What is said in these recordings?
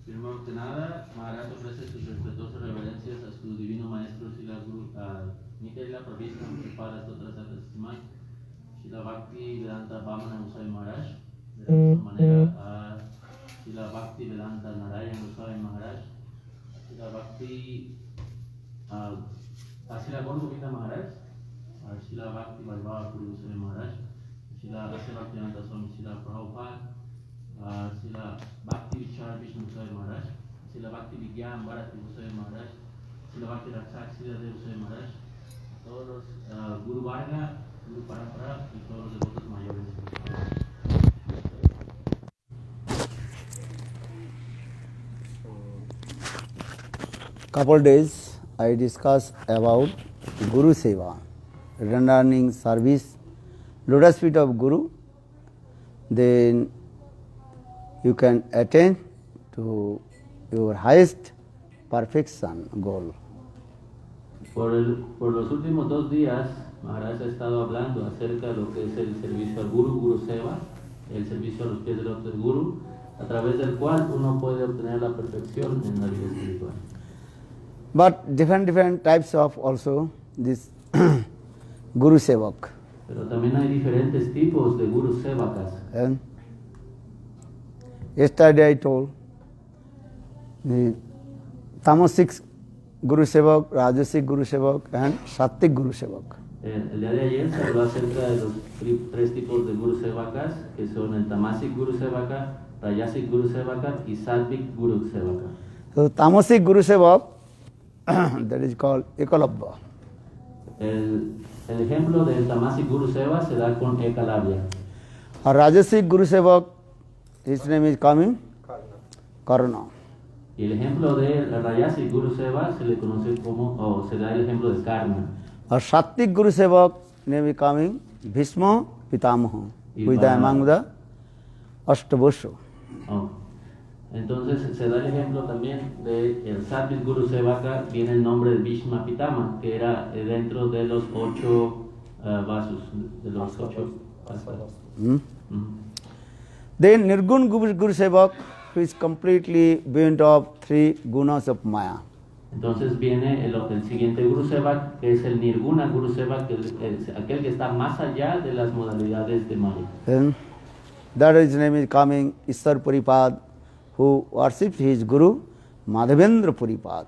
Primero que nada, Maharaj ofrece sus respetuosas reverencias a su divino maestro Srila Guru Mikaela Prabhishna Prabhupada Stotra Satasima Srila Bhakti Vedanta Vamana Goswami Maharaj. De la misma manera a Srila Bhakti Vedanta Narayana Goswami Maharaj, Srila Bhakti Srila Gaura Govinda Maharaj, Srila Bhakti Vaibhava Puri Goswami Maharaj, Srila Rasa Bhaktivedanta Swami Srila Prabhupada, Srila Bhakti Vichara Vishnu Goswami Maharaj, Srila Bhakti Vigyan Bharati Goswami Maharaj, Srila Bhakti Rakshak Srila Dev Goswami Maharaj, todos los Guru Varga, Guru Parampara y todos los devotos mayores. Couple days I discussed about Guru Seva, rendering service, lotus feet of Guru, then you can attain to your highest perfection goal. Por los últimos 2 días, Maharaj ha estado hablando acerca de lo que es el servicio al Guru, Guru Seva, el servicio a los pies del loto del Guru, a través del cual uno puede obtener la perfección en la vida espiritual. But different types of also this Guru Sevak. Pero también hay diferentes tipos de Guru Sevakas. And yesterday I told the Tamasic Guru Sevak, Rajasic Guru Sevak and Sattik Guru Sevak. El día de ayer se habló acerca de los 3 tipos de Guru Sevakas, que son el Tamasic Guru Sevaka, Rajasic Guru Sevaka y Sattvic Guru Sevaka. So Tamasic Guru Sevak, that is called Ekalabha. El ejemplo del Tamasic Guru Seva se da con Ekalavya. A Rajasic Guru Sevak, his name is coming Karna. Y el ejemplo de Rajasic Guru Seva se le conoce como, o se da el ejemplo de Karna. A Sattik Guru Sevak name is coming Bhishma Pitamaha, who is among the Ashtabosha. Oh. Entonces se da el ejemplo también de el Sattvic Guru Sevaka, viene el nombre de Bhishma Pitama, que era dentro de los 8 vasos, de los 8 vasos. Then Nirgun Guru Sevak, who is completely beyond of 3 gunas of Maya. Entonces viene el siguiente Guru Sevak, que es el Nirguna Guru Sevak, que es aquel que está más allá de las modalidades de Maya. Then that his name is coming Ishwar Puripad, who worships his Guru Madhavendra Puripad.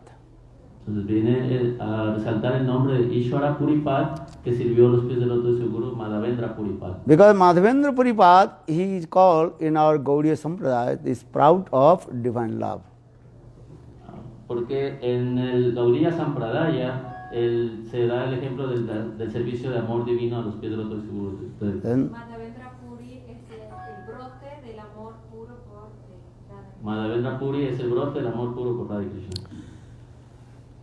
Entonces viene a resaltar el nombre de Ishwara Puripad, que sirvió a los pies del loto de su Guru Madhavendra Puripad. Because Madhavendra Puripad, he is called in our Gaudiya Sampradaya the sprout of divine love. Porque en el Gaudiya Sampradaya se da el ejemplo del servicio de amor divino a los pies del loto de su Guru. Madhavendra Puri es el brote del amor puro por Radha. Madhavendra Puri es el brote del amor puro por Radha Krishna.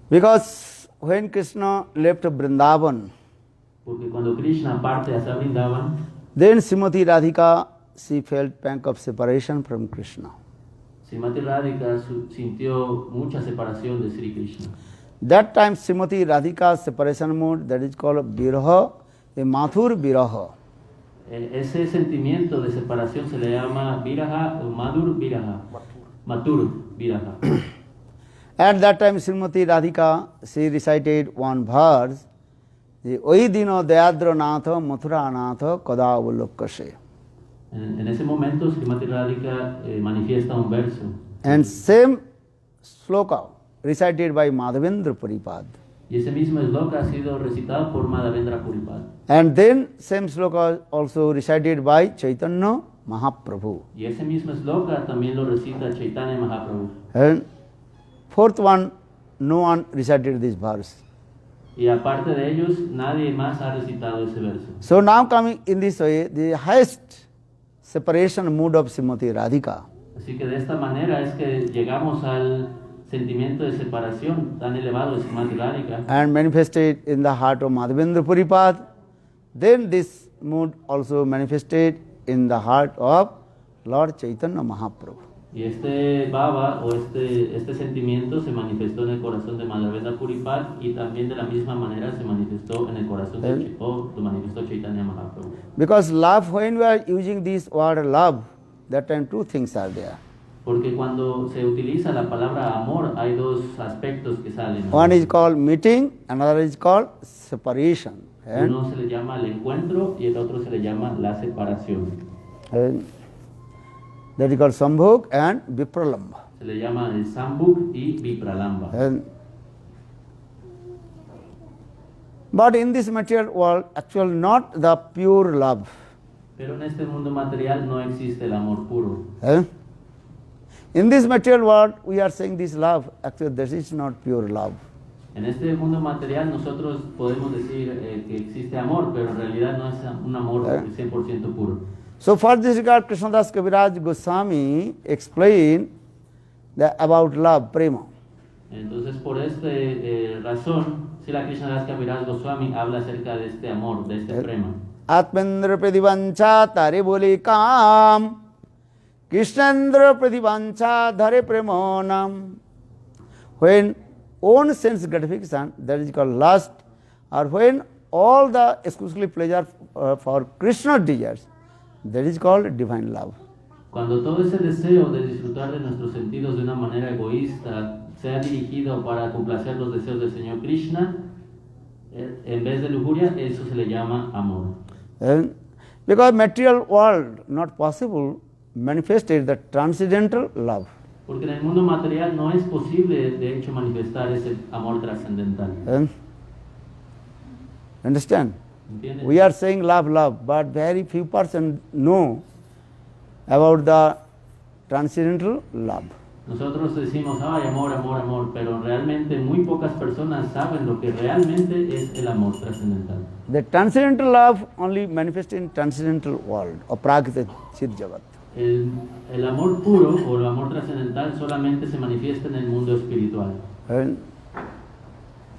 Because when Krishna left Vrindavan, Porque cuando Krishna parte hacia Vrindavan, then Srimati Radhika, she felt pang of separation from Krishna. Srimati Radhika sintió mucha separación de Sri Krishna. That time Srimati Radhika's separation mood, that is called Viraha, a Mathur Viraha. Ese sentimiento de separación se le llama Viraha o Madhur Viraha. Matur Viraha. At that time Srimati Radhika, she recited one verse, Oi dino dayadra natha mathura natha kada avalokkase. En ese momento Srimati Radhika manifiesta un verso. And same sloka recited by Madhavendra Puripad. Y ese mismo sloka ha sido recitado por Madhavendra Puripad. And then same sloka also recited by Chaitanya Mahaprabhu. Y ese mismo sloka también lo recita Chaitanya Mahaprabhu. And fourth one, no one recited this verse. Y aparte de ellos, nadie más ha recitado ese verso. So now coming in this way, the highest separation mood of Srimati Radhika. Así que de esta manera es que llegamos al sentimiento de separación tan elevado de Srimati Radhika. And manifested in the heart of Madhavendra Puripad. Then this mood also manifested in the heart of Lord Chaitanya Mahaprabhu. Y este bhava o este sentimiento se manifestó en el corazón de Madhavendra Puripad y también de la misma manera se manifestó en el corazón de lo manifestó Chaitanya Mahaprabhu. Because love, when we are using this word love, that time two things are there. Porque cuando se utiliza la palabra amor hay dos aspectos que salen. One is called meeting, another is called separation. Uno se le llama el encuentro y el otro se le llama la separación. That is called Sambhog and Vipralamba. Se le llama el Sambhog y Vipralamba. But in this material world, actually not the pure love. Pero en este mundo material no existe el amor puro. In this material world, we are saying this love. Actually, this is not pure love. En este mundo material nosotros podemos decir que existe amor, pero en realidad no es un amor 100% puro. So for this regard, Krishnadas Kaviraj Goswami explained about love, prema. Entonces por esta razón, Srila Krishnadas Kaviraj Goswami habla acerca de este amor, de este prema. Atmendra Pradivancha Tare Boli Kam Krishnendra Pradivancha Dhare Premonam. When own sense gratification, that is called lust, or when all the exclusive pleasure for Krishna desires, that is called divine love. Cuando todo ese deseo de disfrutar de nuestros sentidos de una manera egoísta sea dirigido para complacer los deseos del Señor Krishna, en vez de lujuria, eso se le llama amor. Because material world not possible manifested the transcendental love. Porque en el mundo material no es posible, de hecho, manifestar ese amor trascendental. Understand? ¿Entiendes? We are saying love, love, but very few persons know about the transcendental love. Nosotros decimos, ay, amor, amor, amor, pero realmente muy pocas personas saben lo que realmente es el amor trascendental. The transcendental love only manifests in transcendental world, or Prakriti Chit Jagat. El amor puro o el amor trascendental solamente se manifiesta en el mundo espiritual.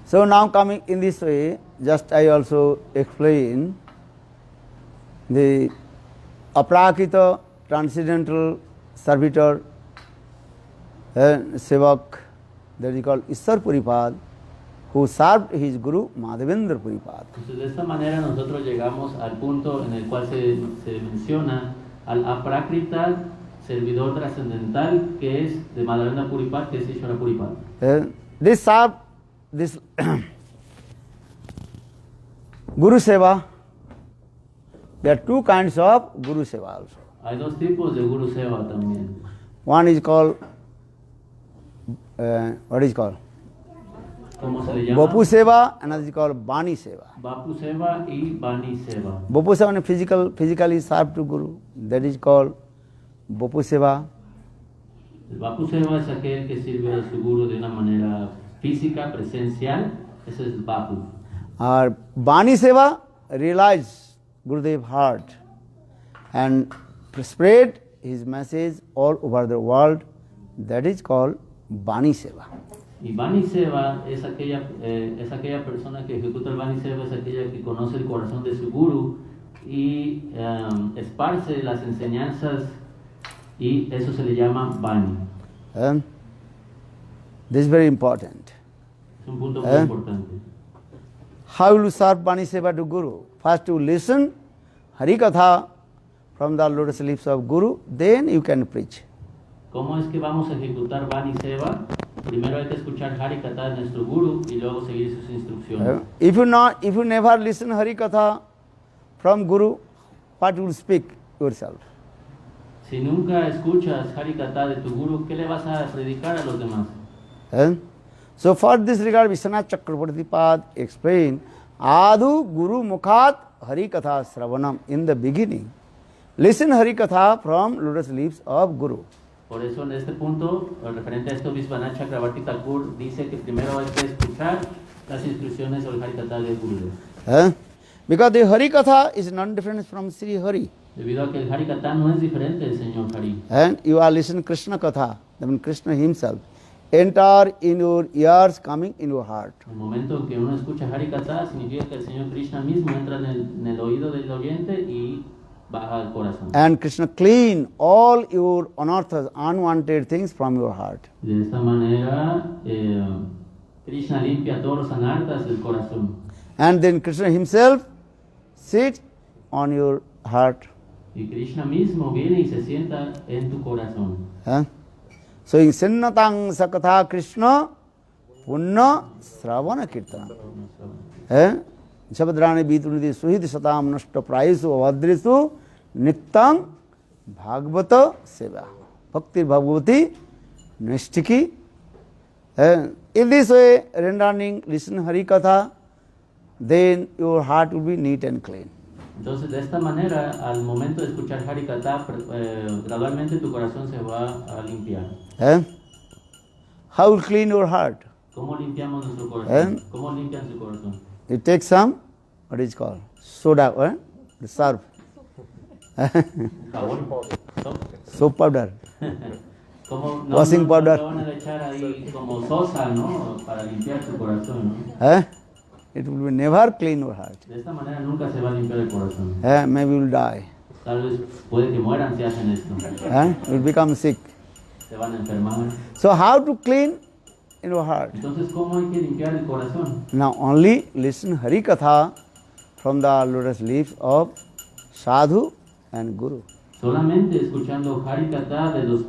So now coming in this way, just I also explain the aprakrita transcendental servitor Sevak, that is called Ishwar Puripad, who served his Guru Madhavendra Puripad. Entonces, de esta manera nosotros llegamos al punto en el cual se menciona al aprákrita servidor trascendental que es de Madhavendra Puripad, que es Ishwara Puripad. This Guru Seva, there are two kinds of Guru Seva also. Hay dos tipos de Guru Seva también. One is called, what is called? ¿Cómo se le llama? Bapu Seva, another is called Bani Seva. Bapu Seva y Bani Seva. Bapu Seva means physically served to Guru, that is called Bapu Seva. El Bapu Seva es aquel que sirve a su Guru de una manera física, presencial, ese es Bapu. Or Bani Seva, realize Gurudev heart and spread his message all over the world, that is called Bani Seva. Y Bani Seva es aquella persona que ejecuta el Bani Seva, es aquella que conoce el corazón de su Guru y esparce las enseñanzas y eso se le llama Bani. This is very important. Es un punto muy importante. How will you serve Bani Seva to Guru? First you listen Hari Katha from the lotus lips of Guru, then you can preach. ¿Cómo es que vamos a ejecutar Bani Seva? Primero hay que escuchar Hari Katha de nuestro Guru y luego seguir sus instrucciones. If you never listen Hari Katha from Guru, what you will speak yourself? Si nunca escuchas Hari Katha de tu Guru, ¿qué le vas a predicar a los demás? So for this regard, Vishwanath Chakravarti Pad explained, Adu Guru Mukhat Hari Katha Sravanam. In the beginning, listen Hari Katha from lotus lips of Guru. Por eso en este punto, referente a esto, Vishwanath Chakravarti Thakur dice que primero hay que escuchar las instrucciones sobre Hari Katha del Gurudev. Because the Hari Katha is non different from Sri Hari. Debido a que el Hari Katha no es diferente del Señor Hari. And you are listening Krishna Katha, then Krishna himself enter in your ears, coming in your heart. El momento en que uno escucha Hari Katha significa que el Señor Krishna mismo entra en el oído del oyente y baja al corazón. And Krishna clean all your unearths, unwanted things from your heart. De esta manera, Krishna limpia todos los anartas del corazón. And then Krishna himself sits on your heart. Y Krishna mismo viene y se sienta en tu corazón. So in Sinnatang Sakatha Krishna Punna Sravana Kirtana. Shabadrani Bitunidi Suhiti Satam Nashta Praisu Avadrisu Nittang Bhagavata Seva. Bhakti Bhagavati Nishtiki. In this way, rendering, listen Hari Katha, then your heart will be neat and clean. Entonces, de esta manera, al momento de escuchar Harikatha, gradualmente tu corazón se va a limpiar. How will clean your heart? ¿Cómo limpiamos nuestro corazón? ¿Cómo limpian su corazón? You take some, what is called? Soda, the surf. Jabón. Soap powder. Como Washing powder. No van a echar ahí como sosa, ¿no? Para limpiar tu corazón, ¿no? It will be never clean your heart. De esta manera nunca se va a limpiar el corazón. Maybe you will die. Tal vez puede que mueran si hacen esto. You will become sick. Se van a enfermar. So how to clean in your heart? Entonces, ¿cómo hay que limpiar el corazón? Now only listen Hari Katha from the lotus leaves of Sadhu and Guru. Solamente escuchando Harikatha de los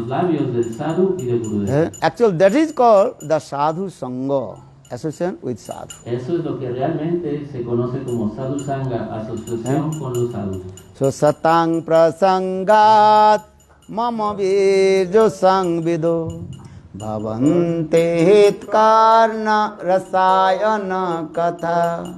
labios del sadhu y del Gurudev. Actually, that is called the Sadhu Sangha, association with Sadhu. Eso es lo que realmente se conoce como sadhu sangha, asociación con los sadhus. So Satang Prasangat Mama Virjo Sangvido Bhavante Hitkarna Rasayana Katha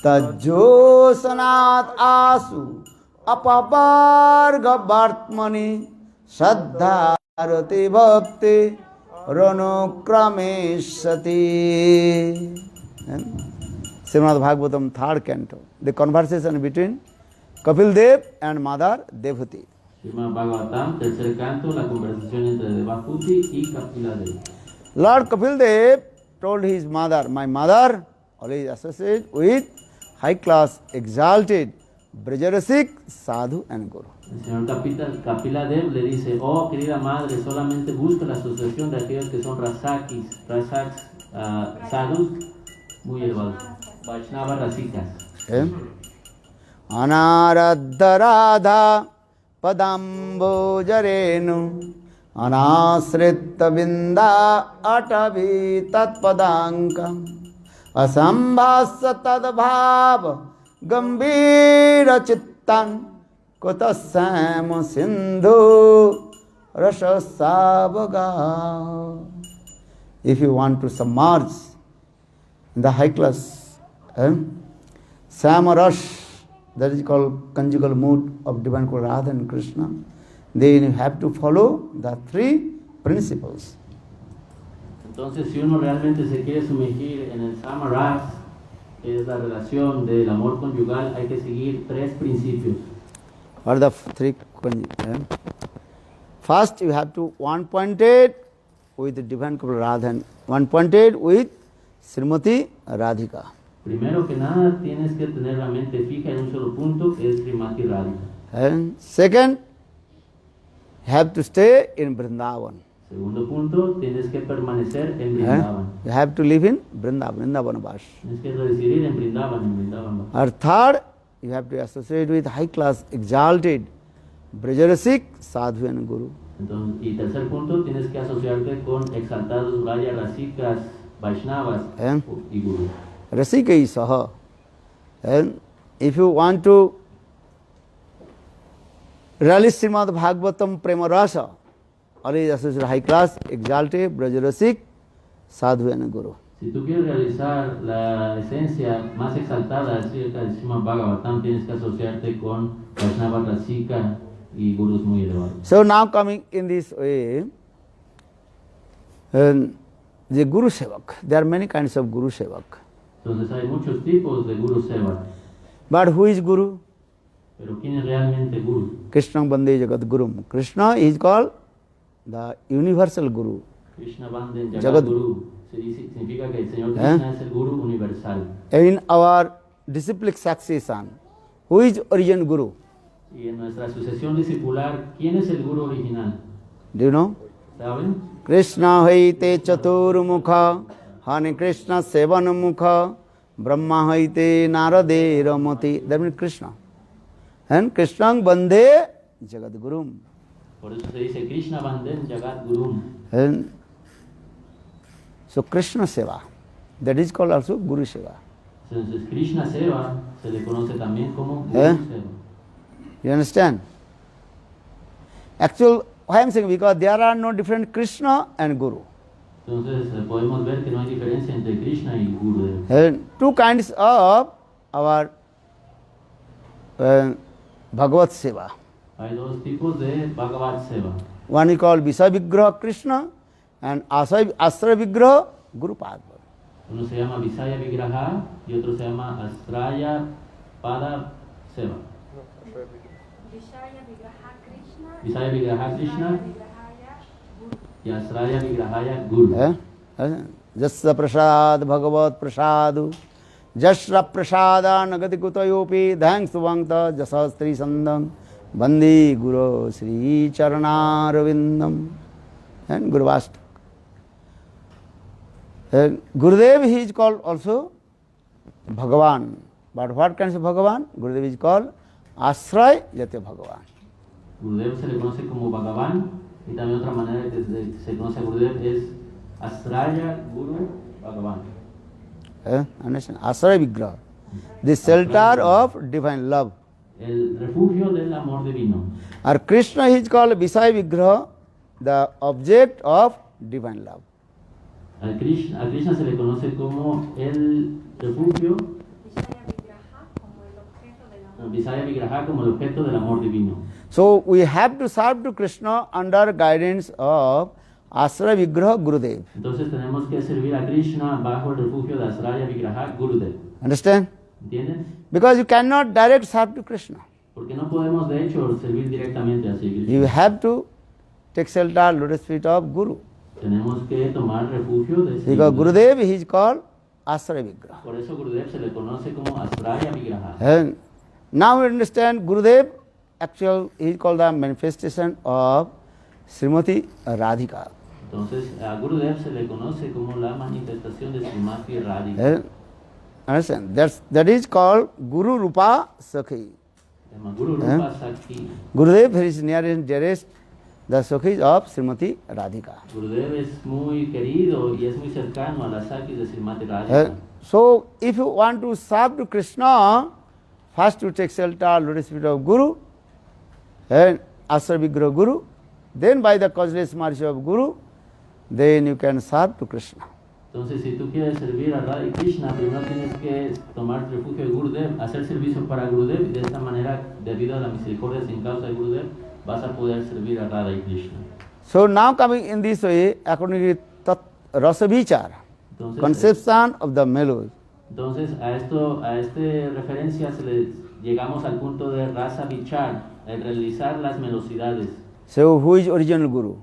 Tajjo Sanat Asu Apavarga Bhartmani Saddharati Bhakti Ranukrameshati. Srimad Bhagavatam, 3rd canto. The conversation between Kapil Dev and Mother Devhuti. Srimad Bhagavatam, 3er canto, la conversación entre Devhuti y Kapila Dev. Lord Kapil Dev told his mother, my mother always associated with high class, exalted, Brajarasik, Sadhu and Guru. El señor Kapila Dev le dice, oh querida madre, solamente busca la asociación de aquellos que son sadhus muy elevados, Vaishnava rasikas. Anaradha Radha Padambojarenu Anasrita Binda Atavi Tatpadankam Asambhasa Tadbhav Gambhira Chittan Kotasam Sindhu Rasasavaga. If you want to submerge in the high class Samarash, that is called conjugal mood of divine Radha and Krishna, then you have to follow the 3 principles. Entonces, si uno realmente se quiere sumergir en el Samaras, que es la relación del amor conyugal, hay que seguir 3 principios. What are the 3 First, you have to one-pointed with the divine Radha and one-pointed with Srimati Radhika. Primero que nada, tienes que tener la mente fija en un solo punto, que es Srimati Radhika. And second, you have to stay in Vrindavan. Segundo punto, tienes que permanecer en Vrindavan. You have to live in Vrindavan Vash. Tienes que residir en Vrindavan. Or third, you have to associate with high class, exalted, Brajarasik, Sadhu and Guru. Entonces, y tercer punto, tienes que asociarte con exaltados Braja Rasikas, Vaishnavas y Guru. Rasika is Saha. And if you want to relish Srimad Bhagavatam Prema Rasa, always associate high class, exalted, Brajarasik, Sadhu and Guru. Si tú quieres realizar la esencia más exaltada acerca del Srimad Bhagavatam, tienes que asociarte con Vaishnava Rasika y Gurus muy elevados. So now coming in this way, the Guru Sevak, there are many kinds of Guru Sevak. Entonces hay muchos tipos de Guru Seva. But who is Guru? Pero ¿quién es realmente Guru? Krishna Bande Jagat Guru. Krishna is called the universal Guru. Krishna Bande Jagat Jagat Guru. Significa que el Señor Krishna es el Guru universal. In our disciplic succession, who is origin Guru? Y en nuestra sucesión discipular, ¿quién es el guru original? Do you know? ¿Saben? Krishna haite chaturmukha, Hare Krishna sevanmukha, Brahma haite narade ramati. That means Krishna. And Krishna bande jagat gurum. Por eso se dice Krishna Bandem Jagat Gurum. And so Krishna seva, that is called also Guru seva. Entonces Krishna Seva se le conoce también como Guru Seva. You understand? Actually, why I am saying, because there are no different Krishna and Guru. Entonces podemos ver que no hay diferencia entre Krishna y Gurudev. And two kinds of our Bhagavad seva. Hay dos tipos de Bhagavad Seva. One is called Visaya Vigraha Krishna and Asra Vigraha Guru Pada. Uno se llama Visaya Vigraha y otro se llama Astraya Pada Seva. Vishaya Vigraha Krishna. Visaya Vigraha Krishna Vigrahaya Guru. y Astraya Vigrahaya Guru. Jasya Prasad Bhagavad Prasadu Jasra Prasada Nagati Kutayopi Dhang Suvangta Jasastri Sandam Bandi Guru Sri Charana Ravindam and Guru Vast. Gurudev he is called also Bhagavan. But what kinds of Bhagavan? Gurudev is called Asray Jate Bhagavan. Gurudev se le conoce como Bhagavan y también otra manera que se conoce a Gurudev es Astraya Guru Bhagavan. Understand? Asray Vigraha. The shelter of divine love. El refugio del amor divino. Or Krishna is called Visaya Vigraha, the object of divine love. A Krishna se le conoce como el refugio, Vishaya Vigraha como el objeto del amor. Visaya Vigraha como el objeto del amor divino. So we have to serve to Krishna under guidance of Asra Vigraha Gurudev. Entonces tenemos que servir a Krishna bajo el refugio de Asraya Vigraha Gurudev. Understand? ¿Entienden? Because you cannot direct serve to Krishna. Porque no podemos de hecho servir directamente a Sri Krishna. You have to take shelter lotus feet of Guru. Tenemos que tomar refugio de Sri Because Gurudev. Gurudev is called Asra Vigraha. Por eso Gurudev se le conoce como Asraya Vigraha. And now we understand Gurudev actually is called the manifestation of Srimati Radhika. Entonces a Gurudev se le conoce como la manifestación de Srimati Radhika. Understand? That is called Guru Rupa Sakhi. Se llama Guru Rupa Sakhi. Gurudev is nearest and dearest, the Sakhis of Srimati Radhika. Gurudev es muy querido y es muy cercano a las Sakhis de Srimati Radhika. So, if you want to serve to Krishna, first you take shelter, lotus feet of Guru, and Asra Vigraha Guru, then by the causeless mercy of Guru, then you can serve to Krishna. Entonces, si tú quieres servir a Radha y Krishna, primero tienes que tomar refugio de Gurudev, hacer servicio para Gurudev, y de esta manera, debido a la misericordia sin causa de Gurudev, vas a poder servir a Radha y Krishna. So now coming in this way, according to Tat Rasa Vichar, Entonces, conception of the melody. entonces a este referencia llegamos al punto de Rasa Vichar, el realizar las velocidades. So who is original Guru?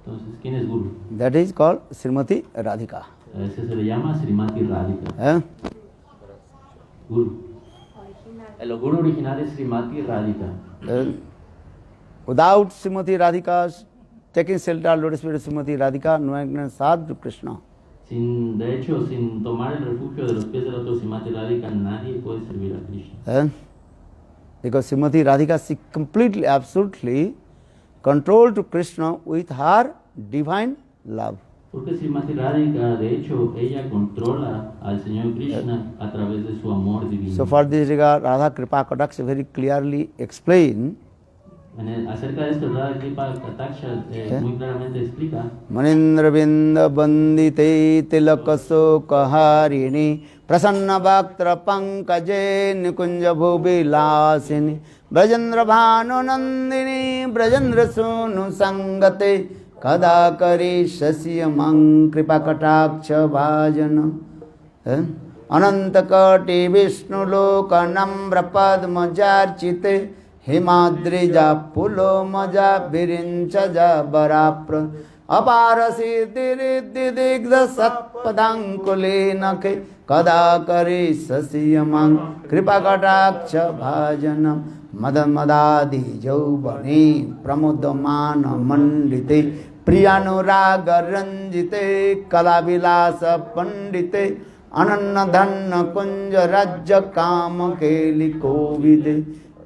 Entonces, ¿quién es Guru? That is called Srimati Radhika. Ese se le llama Srimati Radhika. Guru. Original. El Guru original es Srimati Radhika. Without Srimati Radhika, taking shelter, lotus feet of Srimati Radhika, no one can serve to Krishna. De hecho, sin tomar el refugio de los pies del otro Srimati Radhika, nadie puede servir a Krishna. Because Srimati Radhika, she completely, absolutely controlled to Krishna with her divine love. Porque Srimati Radhika, de hecho, ella controla al Señor Krishna a través de su amor divino. So for this regard, Radha Kripa Kataksha very clearly explain. Acerca de esto, Radha Kripa Kataksha muy claramente explica. Manindra Binda Bandite Tilakaso Kaharini Prasanna Bhaktra Pankaje Nikunja Bhubi Lasini Brajendra Bhanu Nandini Brajendra Sunu Sangate Kadakari Shasiyamang Kripa Kataksha Bhajana Anantakati Vishnu Loka Namra Padma Jarchite Himadrija Pulo Maja Virinchaja Barapra Aparasi Diridigda Satpadankule Nakhe Kadakari Sasiyamang Kripa Kataksha Bhajanam मदमदादि जौवने प्रमुदमान मंडिते प्रियानुराग रंजिते कला विलास पंडिते अनन्न धन कुंज राज्य काम केलि कोविद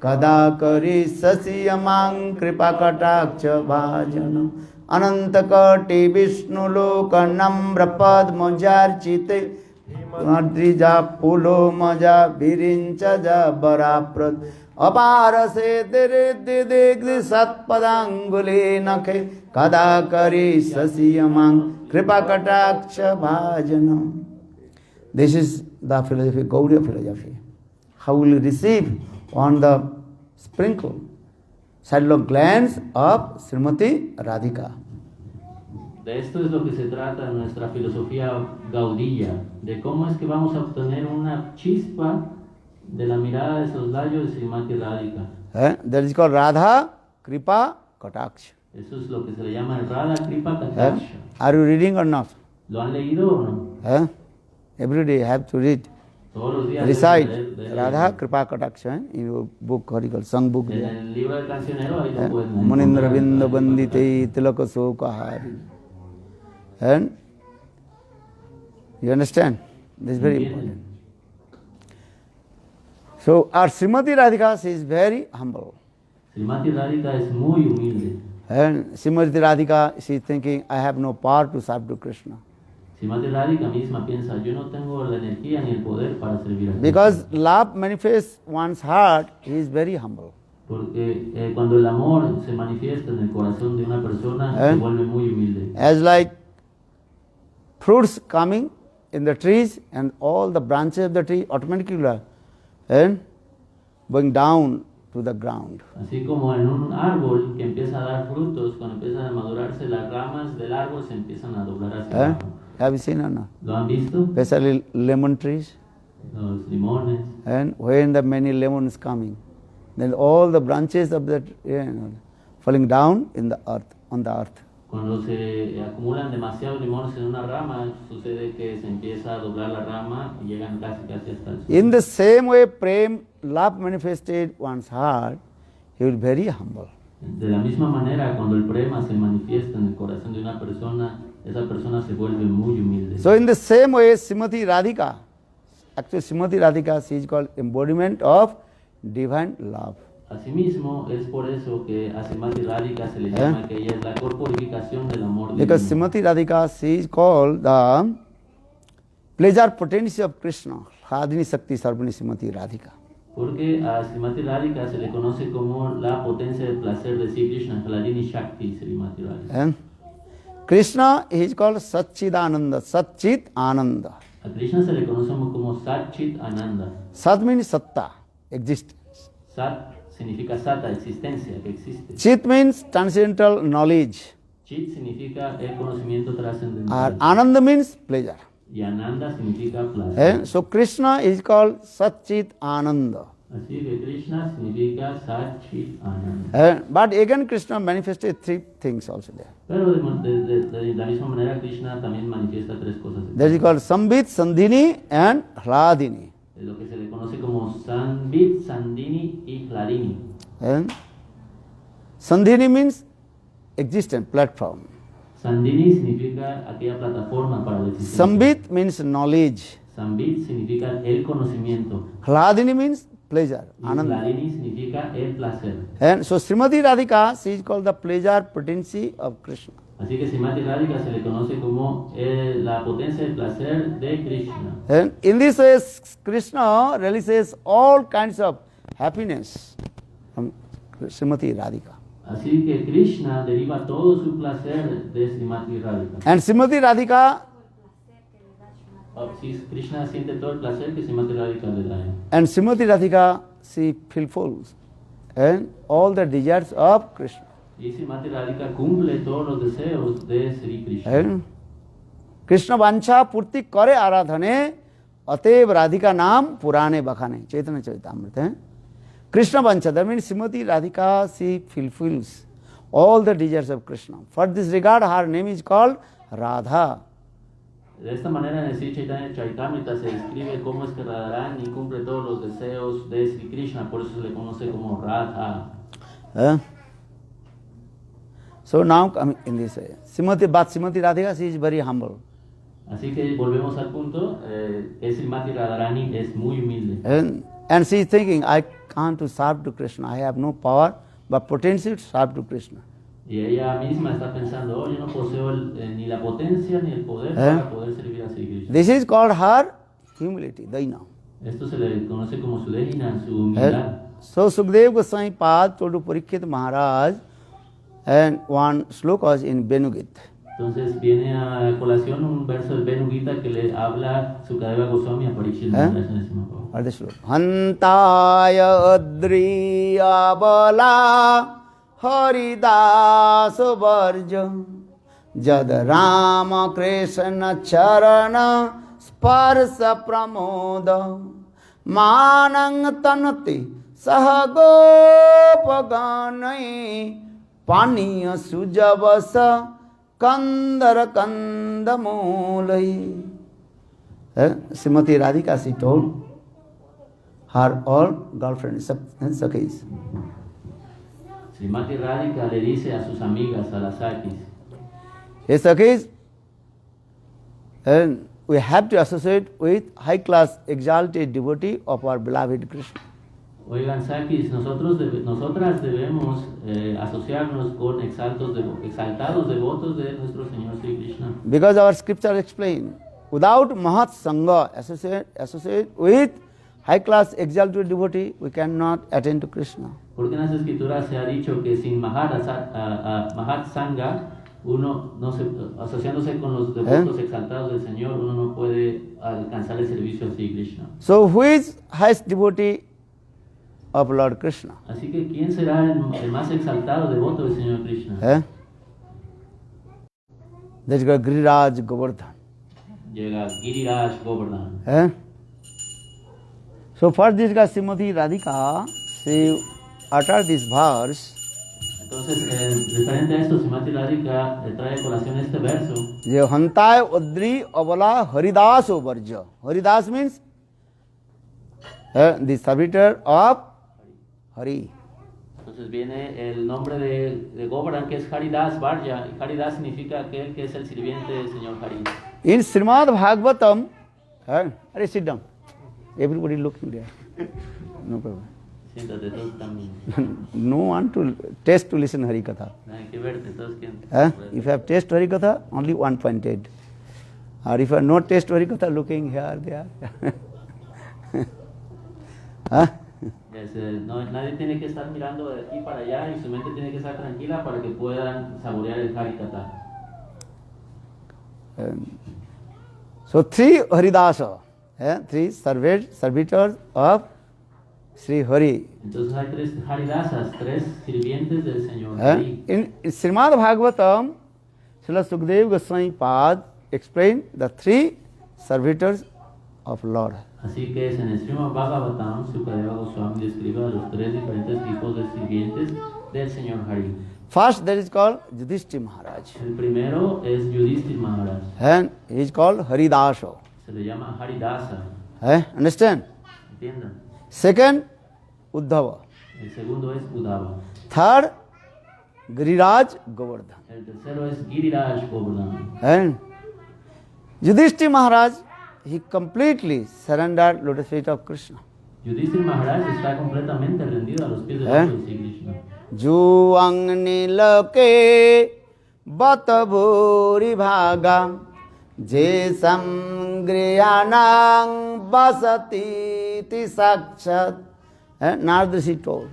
कदा करी ससियमां कृपा कटाक्ष भाजन अनंत कटि विष्णु लोक नम्र पद्मजार्चिते द्रिजा पुलो मजा विरिंच जा बराप्रद अपार से तेरे दिग्ध सत्पदांगुली नखे कदा करी ससियमां कृपा कटाक्ष भाजनम. This is the philosophy, Gaudiya philosophy. How will you receive on the sprinkle sidewalk glance of Srimati Radhika? De esto es lo que se trata nuestra filosofía gaudilla, de cómo es que vamos a obtener una chispa de la mirada de esos labios de Srimati Radhika. That is called Radha Kripa Kataksha. Eso es lo que se le llama el Radha Kripa Kataksha. Are you reading or not? ¿Lo han leído o no? Every day you have to read. Todos los días Recite leer. Radha Kripa Kataksha in your book, called Sang book. En el libro del cancionero ahí lo pueden Munindra Binda Bandite Tilaka Sokahari. And you understand? This is very important. So our Srimati Radhika, she is very humble. Srimati Radhika es muy humilde. And Srimati Radhika, she is thinking, I have no power to serve to Krishna. Srimati Radhika misma piensa, yo no tengo la energía ni el poder para servir a Krishna. Because love manifests one's heart, he is very humble. Porque cuando el amor se manifiesta en el corazón de una persona, se vuelve muy humilde. As like fruits coming in the trees and all the branches of the tree automatically are going down to the ground. Así como en un árbol que empieza a dar frutos, cuando empiezan a madurarse las ramas del árbol se empiezan a doblar hacia abajo. Have you seen or not? ¿Lo han visto? Especially lemon trees. Los limones. And when the many lemons coming, then all the branches of the falling down in the earth, on the earth. Cuando se acumulan demasiados limones en una rama, sucede que se empieza a doblar la rama y llegan casi hasta el suelo. In the same way, prem, love manifested one's heart, he will be very humble. De la misma manera, cuando el prema se manifiesta en el corazón de una persona, esa persona se vuelve muy humilde. So in the same way, Srimati Radhika, actually Srimati Radhika, she is called embodiment of divine love. Asimismo, es por eso que a Srimati Radhika se le llama que ella es la corporificación del amor divino. Because Srimati Radhika, she is called the pleasure potency of Krishna. Hadini Sakti Sarvani Srimati Radhika. Porque a Srimati Radhika se le conoce como la potencia del placer de Sri Krishna, Hladini Shakti Srimati Radhika. Krishna is called Satchidananda, Satchit Ananda. A Krishna se le conoce como Satchit Ananda. Sat means Satta, existence. Sat significa Sata, existencia, que existe. Chit means transcendental knowledge. Chit significa el conocimiento trascendental. Ananda means pleasure. Y Ananda significa placer. So Krishna is called Satchit Ananda. Así que Krishna significa Satchit Ananda. But again Krishna manifested three things also there. Pero de la misma manera Krishna también manifiesta tres cosas. That is called Sambit, Sandhini and Hladini. Es lo que se le conoce como Sambit, Sandhini y Hladini. Sandhini means existence, platform. Sandhini significa aquella plataforma para la existencia. Sambit means knowledge. Sambit significa el conocimiento. Hladini means pleasure, Y ananda. Hladini significa el placer. And so Srimati Radhika, she is called the pleasure potency of Krishna. Así que Srimati Radhika se le conoce como la potencia del placer de Krishna. And in this way, Krishna releases all kinds of happiness from Srimati Radhika. Así que Krishna deriva todo su placer de Srimati Radhika. And Srimati Radhika, Sí, Krishna siente todo el placer que Srimati Radhika le da. and Srimati Radhika, she fulfills and all the desires of Krishna. Y Srimati Radhika cumple todos los deseos de Sri Krishna. And Krishna vancha purti kare aradhane atev Radhika naam purane bakhane. Chaitanya Charitamrita. Krishna vancha, that means Srimati Radhika, she fulfills all the desires of Krishna. For this regard, her name is called Radha. De esta manera en el Sri Chaitanya Charitamrita se describe cómo es que Radharani cumple todos los deseos de Sri Krishna, por eso se le conoce como Radha. So now coming in this way, Srimati Radhika, she is very humble. Así que volvemos al punto, Srimati Radharani es muy humilde. And she is thinking, I can't to serve to Krishna, I have no power, but potential to serve to Krishna. Y ella misma está pensando, yo no poseo ni la potencia ni el poder para poder servir a Sri Krishna. This is called her humility, daina. Esto se le conoce como su dejina, su humildad. So Sukadeva Goswami Pad told to Parikshit Maharaj, and one sloka is in Benugit. Entonces viene a colación un verso del Venu Gita que le habla Sukadeva Goswami a Parikshit Maharaj en ese momento. What is the sloka? Hantaya adriya bala Haridas Varja Jad Rama Krishna Charana Sparsa Pramoda Manang Tanati Sahagopaganai Paniya Sujavasa Kandara Kandamolai. Srimati Radhika, she told her all girlfriends, Sakhis. Srimati Radhika le dice a sus amigas, a las Sakis, Hey Sakhis, and we have to associate with high class exalted devotee of our beloved Krishna. oigan Sakis, nosotras debemos asociarnos con exaltados devotos de nuestro Señor Sri Krishna. Because our scripture explain, without Mahat Sangha, associate with high class exalted devotee, we cannot attain to Krishna. Porque en las escrituras se ha dicho que sin Mahat Sangha, uno no se, asociándose con los devotos exaltados del Señor, uno no puede alcanzar el servicio a Sri Krishna. So who is highest devotee of Lord Krishna? Así que ¿quién será el más exaltado devoto del Señor Krishna? Let's go Giriraj Govardhan. Llega Giriraj Govardhan. So for this guy Srimati Radhika, she uttered this verse. Entonces, referente a esto, Srimati Radhika trae a colación este verso. Je Hantay Udri Avala Haridas Varja. Haridas means the servitor of Hari. Entonces viene el nombre de Govardhan, que es Haridas Varja, y Haridas significa aquel que es el sirviente del Señor Hari. In Srimad Bhagavatam, sit down. Everybody looking there. No problem. Siéntate, todos también. No one to taste to listen Hari Katha. Hay que verte, todos quieren. If you have taste Hari Katha, only one pointed. Or if you have no taste Hari Katha, looking here, there. Nadie tiene que estar mirando de aquí para allá y su mente tiene que estar tranquila para que puedan saborear el Harikatha. So three Haridasa, three servitors of Sri Hari. Entonces hay tres Haridasas, tres sirvientes del Señor Hari. In Srimad Bhagavatam, Srila Sukadeva Goswami Pad explained the three servitors of Lord. Así que en el Srimad Bhagavatam, Sukadeva Goswami describe a los tres diferentes tipos de sirvientes del Señor Hari. First, that is called Yudhishthira Maharaj. El primero es Yudhishthira Maharaj. And he is called Haridasa. Se le llama Haridasa. Understand? ¿Entienden? Second, Uddhava. El segundo es Uddhava. Third, Giriraj Govardhan. El tercero es Giriraj Govardhan. And Yudhishthira Maharaj, he completely surrendered lotus feet of Krishna. Yudhishthira Maharaj está completamente rendido a los pies de Lord Sri Krishna. Juang nilake bataburi bhaga jesam griyanang basati ti sakshat. Narada Rishi told.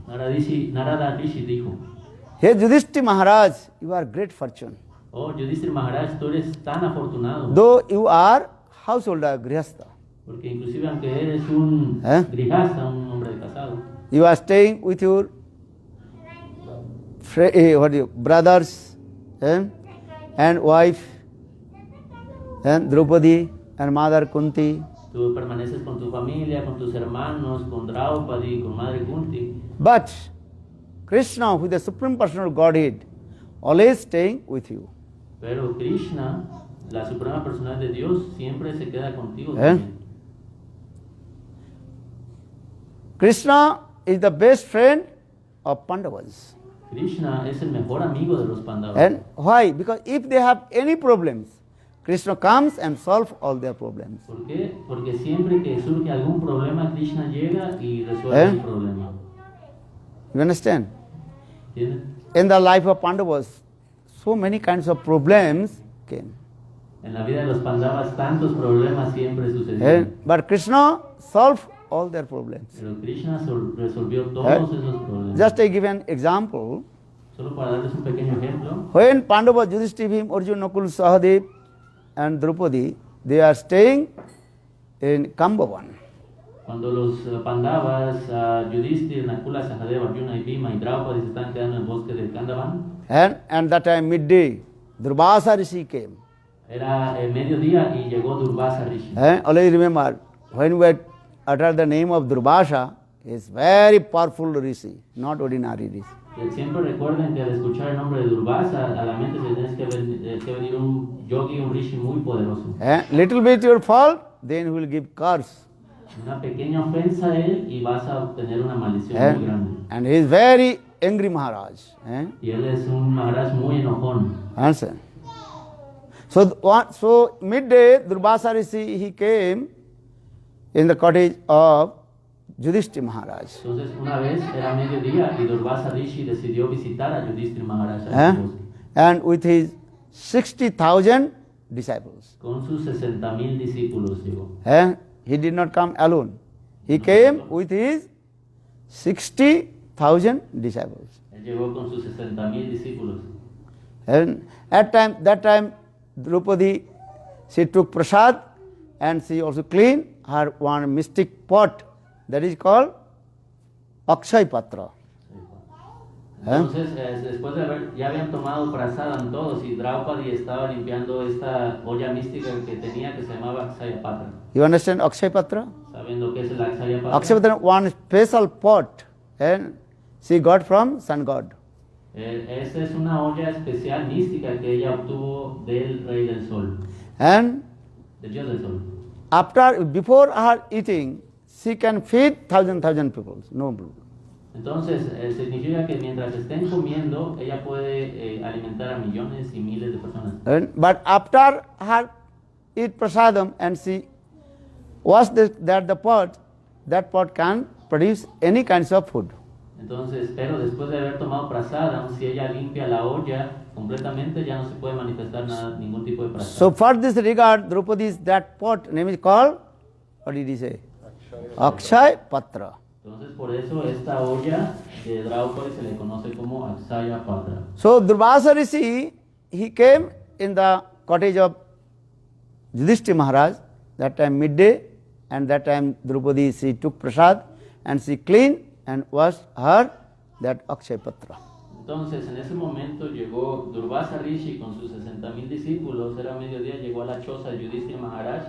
Narada Rishi dijo, Hey Yudhishthira Maharaj, you are great fortune. oh Yudhishthira Maharaj, tú eres tan afortunado. Though you are householder, grihastha. Porque inclusive aunque eres un grihasta, un hombre casado, You are staying with your brothers and wife and Draupadi and Mother Kunti. tú permaneces con tu familia, con tus hermanos, con Draupadi, con Madre Kunti. But Krishna, with the Supreme Personal Godhead, always staying with you. Pero Krishna, La Suprema Personal de Dios siempre se queda contigo. Eh? También. Krishna is the best friend of Pandavas. Krishna es el mejor amigo de los Pandavas. And why? Because if they have any problems, Krishna comes and solves all their problems. ¿Por qué? Porque siempre que surge algún problema, Krishna llega y resuelve el problema. You understand? ¿Entiendes? In the life of Pandavas, so many kinds of problems came. En la vida de los Pandavas tantos problemas siempre sucedieron. But Krishna solved all their problems. Pero Krishna resolvió todos esos problemas. Just I give an example. Solo para darles un pequeño ejemplo. When Pandavas, Yudhishthira, Bhim, Arjuna, Nakul, Sahadev and Draupadi, they are staying in Kambavan. Cuando los Pandavas, Yudhishthira, Nakula, Sahadeva, Arjuna y Bhima y Draupadi se están quedando en el bosque del Kandavan, And that time midday, Durvasa Rishi came. era mediodía y llegó Durvasa Rishi. Always remember, when we utter the name of Durvasa, he is very powerful Rishi, not ordinary Rishi. Siempre recuerden que al escuchar el nombre de Durvasa, a la mente se tiene que venir un yogi, un rishi muy poderoso. Little bit your fault, then he will give curse. Una pequeña ofensa a él y vas a obtener una maldición muy grande. And he is very angry Maharaj. Y él es un Maharaj muy enojón. Answer. So midday, Durvasa Rishi, he came in the cottage of Yudhishthira Maharaj. Entonces una vez era mediodía y Durvasa Rishi decidió visitar a Yudhishthira Maharaj a su bosque, And with his 60,000 disciples. con sus 60,000 discípulos llegó. He did not come alone. He came with his 60,000 disciples. Él llegó con sus 60,000 discípulos. And that time, Draupadi, she took prasad and she also cleaned her one mystic pot that is called Akshay Patra. Entonces, después de ya habían tomado prasadam todos y Draupadi estaba limpiando esta olla mística que tenía que se llamaba Akshaya Patra. You understand Akshay Patra? ¿Saben lo que es el Akshaya Patra? Akshay Patra, one special pot, and she got from sun god. Esa es una olla especial mística que ella obtuvo del Rey del Sol, And del Dios del Sol. before her eating, she can feed thousand people, no problem. Entonces, significa que mientras estén comiendo, ella puede alimentar a millones y miles de personas. But after her eat prasadam and she wash that pot can produce any kinds of food. Entonces, pero después de haber tomado prasadam, si ella limpia la olla completamente, ya no se puede manifestar nada, ningún tipo de prasadam. So for this regard, Draupadi's that pot name is called, what did he say? Akshay Patra. Entonces, por eso esta olla de Draupadi se le conoce como Akshaya Patra. So Durvasa Rishi, he came in the cottage of Yudhishthira Maharaj, that time midday, and that time Draupadi, she took prasad and she cleaned and washed her that Akshay Patra. Entonces, en ese momento llegó Durvasa Rishi con sus 60,000 discípulos, era mediodía, llegó a la choza de Yudhishthira Maharaj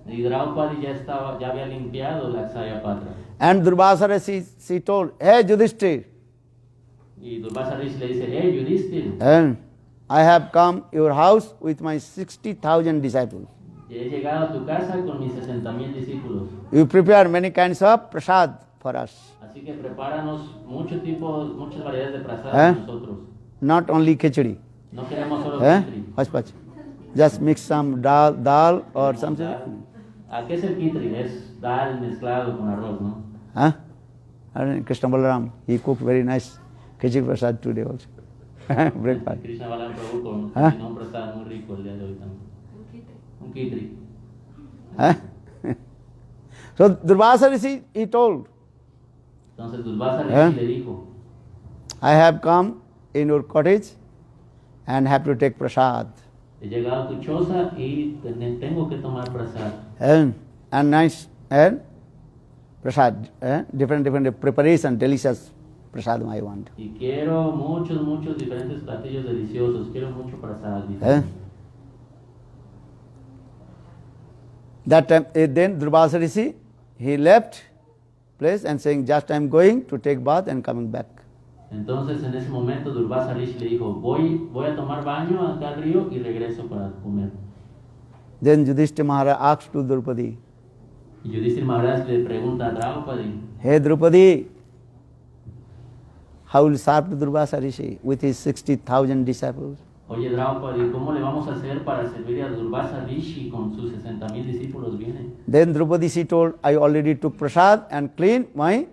y Draupadi ya había limpiado la Akshaya Patra. And Durvasa Rishi, she told, hey Yudhishthira, Y Durvasa Rishi le dice, hey Yudhishthira, and I have come your house with my 60,000 disciples. he llegado a tu casa con mis 60,000 discípulos. You prepare many kinds of prasad for us. Así que prepáranos muchas variedades de prasad para nosotros. Not only khichdi. No queremos solo kitri. Hush. Just mix some dal or something. ¿A qué es el kitri? Es dal mezclado con arroz, ¿no? And Krishna Balaram, he cooked very nice khichdi prasad today also. Breakfast. Krishna Balaram Prabhu cocinó un prasad muy rico el día de hoy también. Un kitri. So Durvasa Rishi, he told, Entonces Durvasa Rishi le dijo, I have come in your cottage and have to take prasad. he llegado a tu choza y tengo que tomar prasad. And nice prasad, different preparation, delicious prasadam I want. Y quiero muchos diferentes platillos deliciosos. Quiero mucho prasad. Dice. That time, then Durvasa Rishi, he left place and saying, just I am going to take bath and coming back. Entonces en ese momento Durvasa Rishi le dijo, voy a tomar baño acá al río y regreso para comer. Then Yudhishthira Maharaj asked to Draupadi, Y Yudhishthira Maharaj le pregunta a Draupadi, Hey Draupadi, how will serve to Durvasa Rishi with his 60,000 disciples? oye Draupadi, ¿cómo le vamos a hacer para servir a Durvasa Rishi con sus 60,000 discípulos? Viene. Then Draupadi she told, I already took prasad and cleaned my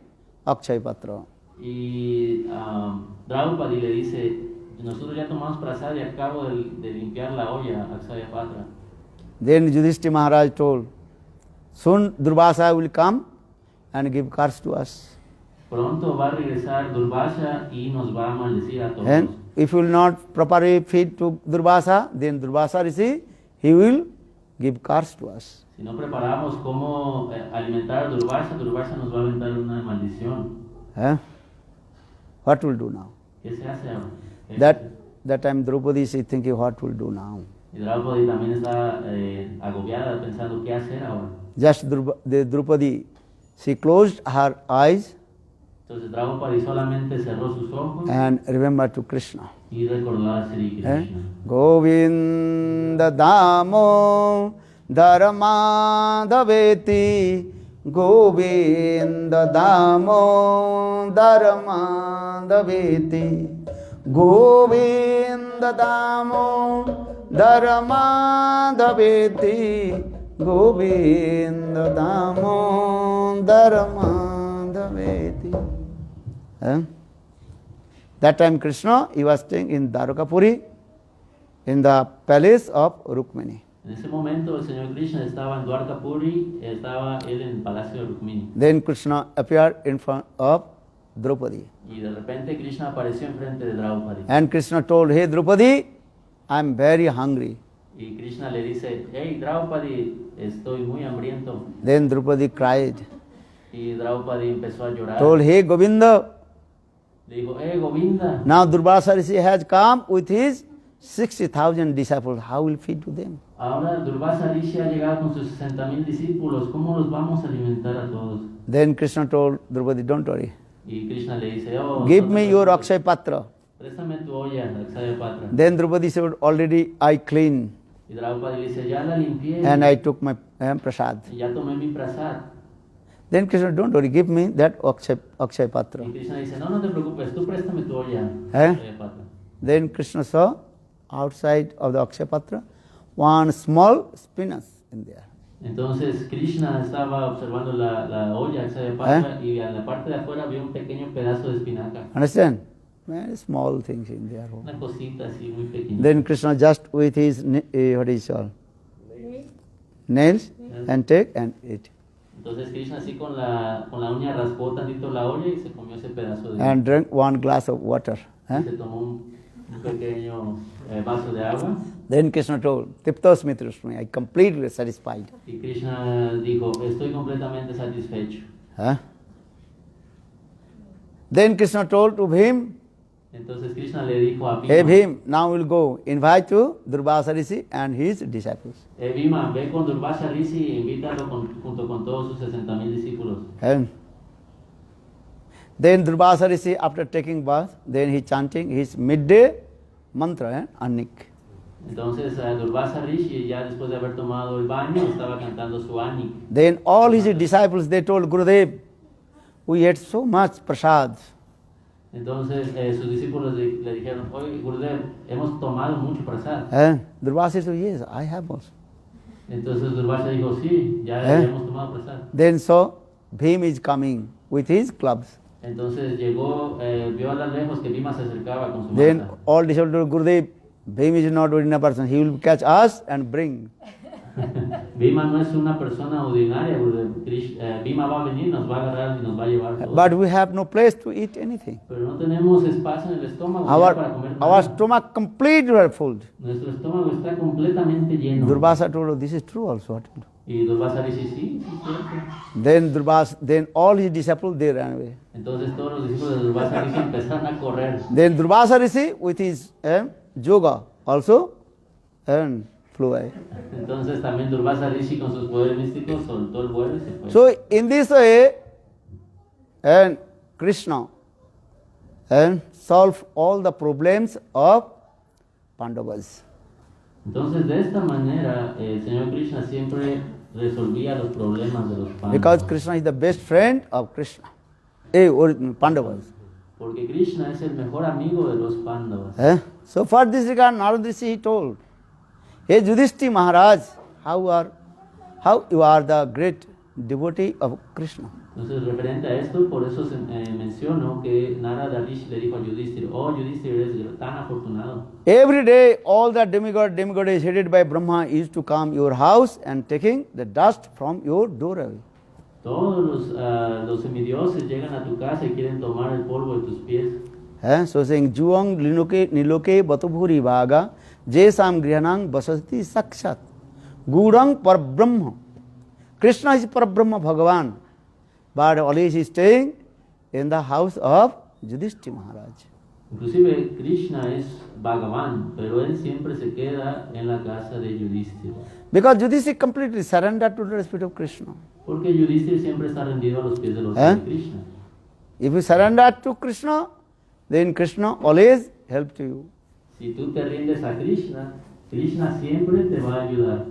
Akshay Patra. Y Draupadi le dice, nosotros ya tomamos prasad y acabo de limpiar la olla, Aksaya Patra. Then Yudhishthira Maharaj told, soon Durvasa will come and give curse to us. Pronto va a regresar Durvasa y nos va a maldecir a todos. And if you will not properly feed to Durvasa, then Durvasa Rishi, he will give curse to us. Si no preparamos cómo alimentar a Durvasa, Durvasa nos va a aventar una maldición. What will do now? ¿Qué se hace ahora? That time Draupadi is thinking, what will do now? Y Draupadi también está agobiada pensando qué hacer ahora. Just the Draupadi, she closed her eyes Entonces Draupadi solamente cerró sus ojos and remembered to Krishna. y recordó a Sri Krishna. Govinda Damo Dharmadhaveti, Govinda Damo Dharmadhaveti, Govinda Damo Dharmadhaveti, Govinda Damo Dharmadhaveti. That time Krishna, he was staying in Dwarakapuri, in the palace of Rukmini. En ese momento el Señor Krishna estaba en Dwarkapuri, estaba él en el palacio de Rukmini. Then Krishna appeared in front of Draupadi. Y de repente Krishna apareció enfrente de Draupadi. And Krishna told, hey Draupadi, I am very hungry. Y Krishna le dice, hey Draupadi, estoy muy hambriento. Then Draupadi cried, Y Draupadi empezó a llorar. told, hey Govinda, Le dijo, Govinda, now Durvasa Rishi has come with his 60,000 disciples. How will feed to them? ahora Durvasa Rishi ha llegado con sus 60,000 discípulos, ¿cómo los vamos a alimentar a todos? Then Krishna told Draupadi, don't worry. Y Krishna le dice, Give no me te your preocupes, Akshay Patra. préstame tu olla, Aksaya Patra. Then Draupadi said, already I clean Y Draupadi le dice, ya la limpié, and I took my prasad. y ya tomé mi prasad. Then Krishna, don't worry, give me that Akshay Patra. Y Krishna dice, no te preocupes, tú préstame tu olla, Eh? Aksaya Patra. Then Krishna saw outside of the Akshay Patra one small spinach in there. Entonces Krishna estaba observando la olla Aksaya Patra y en la parte de afuera había un pequeño pedazo de espinaca. Understand? Very small things in there. Una cosita así muy pequeña. Then Krishna just with his, what is it called? Nails and take and eat. Entonces Krishna así con la uña raspó tantito la olla y se comió ese pedazo de And drank one glass of water. y se tomó un pequeño vaso de agua. Then Krishna told, Tiptos Mitrashmi, I completely satisfied. Y Krishna dijo, estoy completamente satisfecho. Then Krishna told to Bhim, Entonces Krishna le dijo a hey Bhima, Bhim, now we'll go invite to Durvasa Rishi and his disciples. Bhima, ve con Durvasa Rishi e invítalo junto con todos sus 60,000 discípulos. And then Durvasa Rishi, after taking bath, then he chanting his midday mantra, Annik. Entonces Durvasa Rishi, ya después de haber tomado el baño, estaba cantando su Anik. Then all his disciples, they told Gurudev, we ate so much prasad. Entonces sus discípulos le dijeron, oye Gurudev, hemos tomado mucho prasad. And Durvasa said, yes, I have also. Entonces Durvasa dijo, sí, ya hemos tomado prasad. Then so Bhim is coming with his clubs. Entonces llegó, vio a lo lejos que Bhima se acercaba con su Then mata. all disciples told Gurudev, Bhim is not ordinary person, he will catch us and bring. Bhima no es una persona ordinaria, Gurudev. Bhima va a venir, nos va a agarrar y nos va a llevar todo. But we have no place to eat anything. Pero no tenemos espacio en el estómago ya para comer Our nada. stomach completely full. Nuestro estómago está completamente lleno. Durvasa told, oh, this is true also. What to do? Y Durvasa dice, sí, cierto. Then all his disciples, they ran away. Entonces todos los discípulos de Durvasa Rishi empezaron a correr. Then Durvasa Rishi with his yoga also and flew away. Entonces también Durvasa Rishi con sus poderes místicos soltó el vuelo y se fue. So in this way, and Krishna solved all the problems of Pandavas. Entonces, de esta manera, el Señor Krishna siempre resolvía los problemas de los because Pandavas. Krishna is the best friend of Krishna, or Pandavas. Porque Krishna es el mejor amigo de los Pandavas. So for this regard, Narad Rishi he told, Hey Yudhishthira Maharaj, how you are the great devotee of Krishna. Entonces, referente a esto, por eso menciono que Narada Rishi le dijo a Yudhishthira, oh Yudhishthira, eres tan afortunado. Every day, all the demigods headed by Brahma used to come your house and taking the dust from your door away. Todos los semidioses llegan a tu casa y quieren tomar el polvo de tus pies. So saying, Juang niloke batubhuri vaga, jesam grihanang basati sakshat, gurang par Brahma. Krishna is par Brahma Bhagavan, but always he is staying in the house of Yudhishthira Maharaj. Inclusive Krishna es Bhagavan, pero él siempre se queda en la casa de Yudhishthira. Because Yudhishthira completely surrendered to the spirit of Krishna. Porque Yudhishthira siempre está rendido a los pies de los de Krishna. If you surrender to Krishna, then Krishna always helps you. Si tú te rindes a Krishna, Krishna siempre te va a ayudar.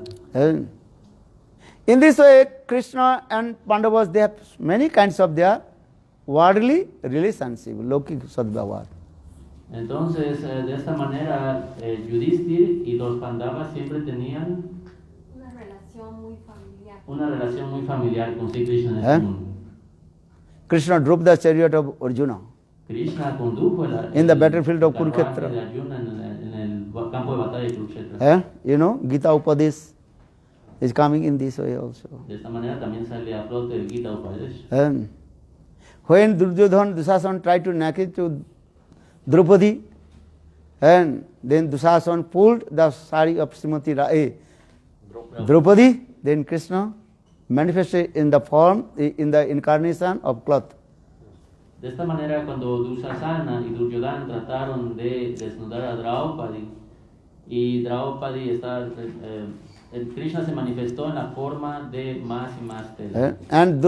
In this way, Krishna and Pandavas, they have many kinds of their worldly relationship, lokik sadbhavar. Entonces, de esta manera, Yudhishthira y los Pandavas siempre tenían una relación muy familiar con Sri Krishna en este mundo. Krishna drove the chariot of Arjuna Krishna condujo in the battlefield of Kurukshetra. de Arjuna en el campo de batalla de Kurukshetra. You know, Gita Upadesh is coming in this way also. De esta manera también sale a flote el Gita Upadesh. When Dusasan tried to knock it to Draupadi, and then Dusasan pulled the sari of Srimati Draupadi, then Krishna manifested in the form, in the incarnation of cloth. De esta manera, cuando Dushasana y Duryodhana trataron de desnudar a Draupadi, y Draupadi está, Krishna se manifestó en la forma de más y más tela. And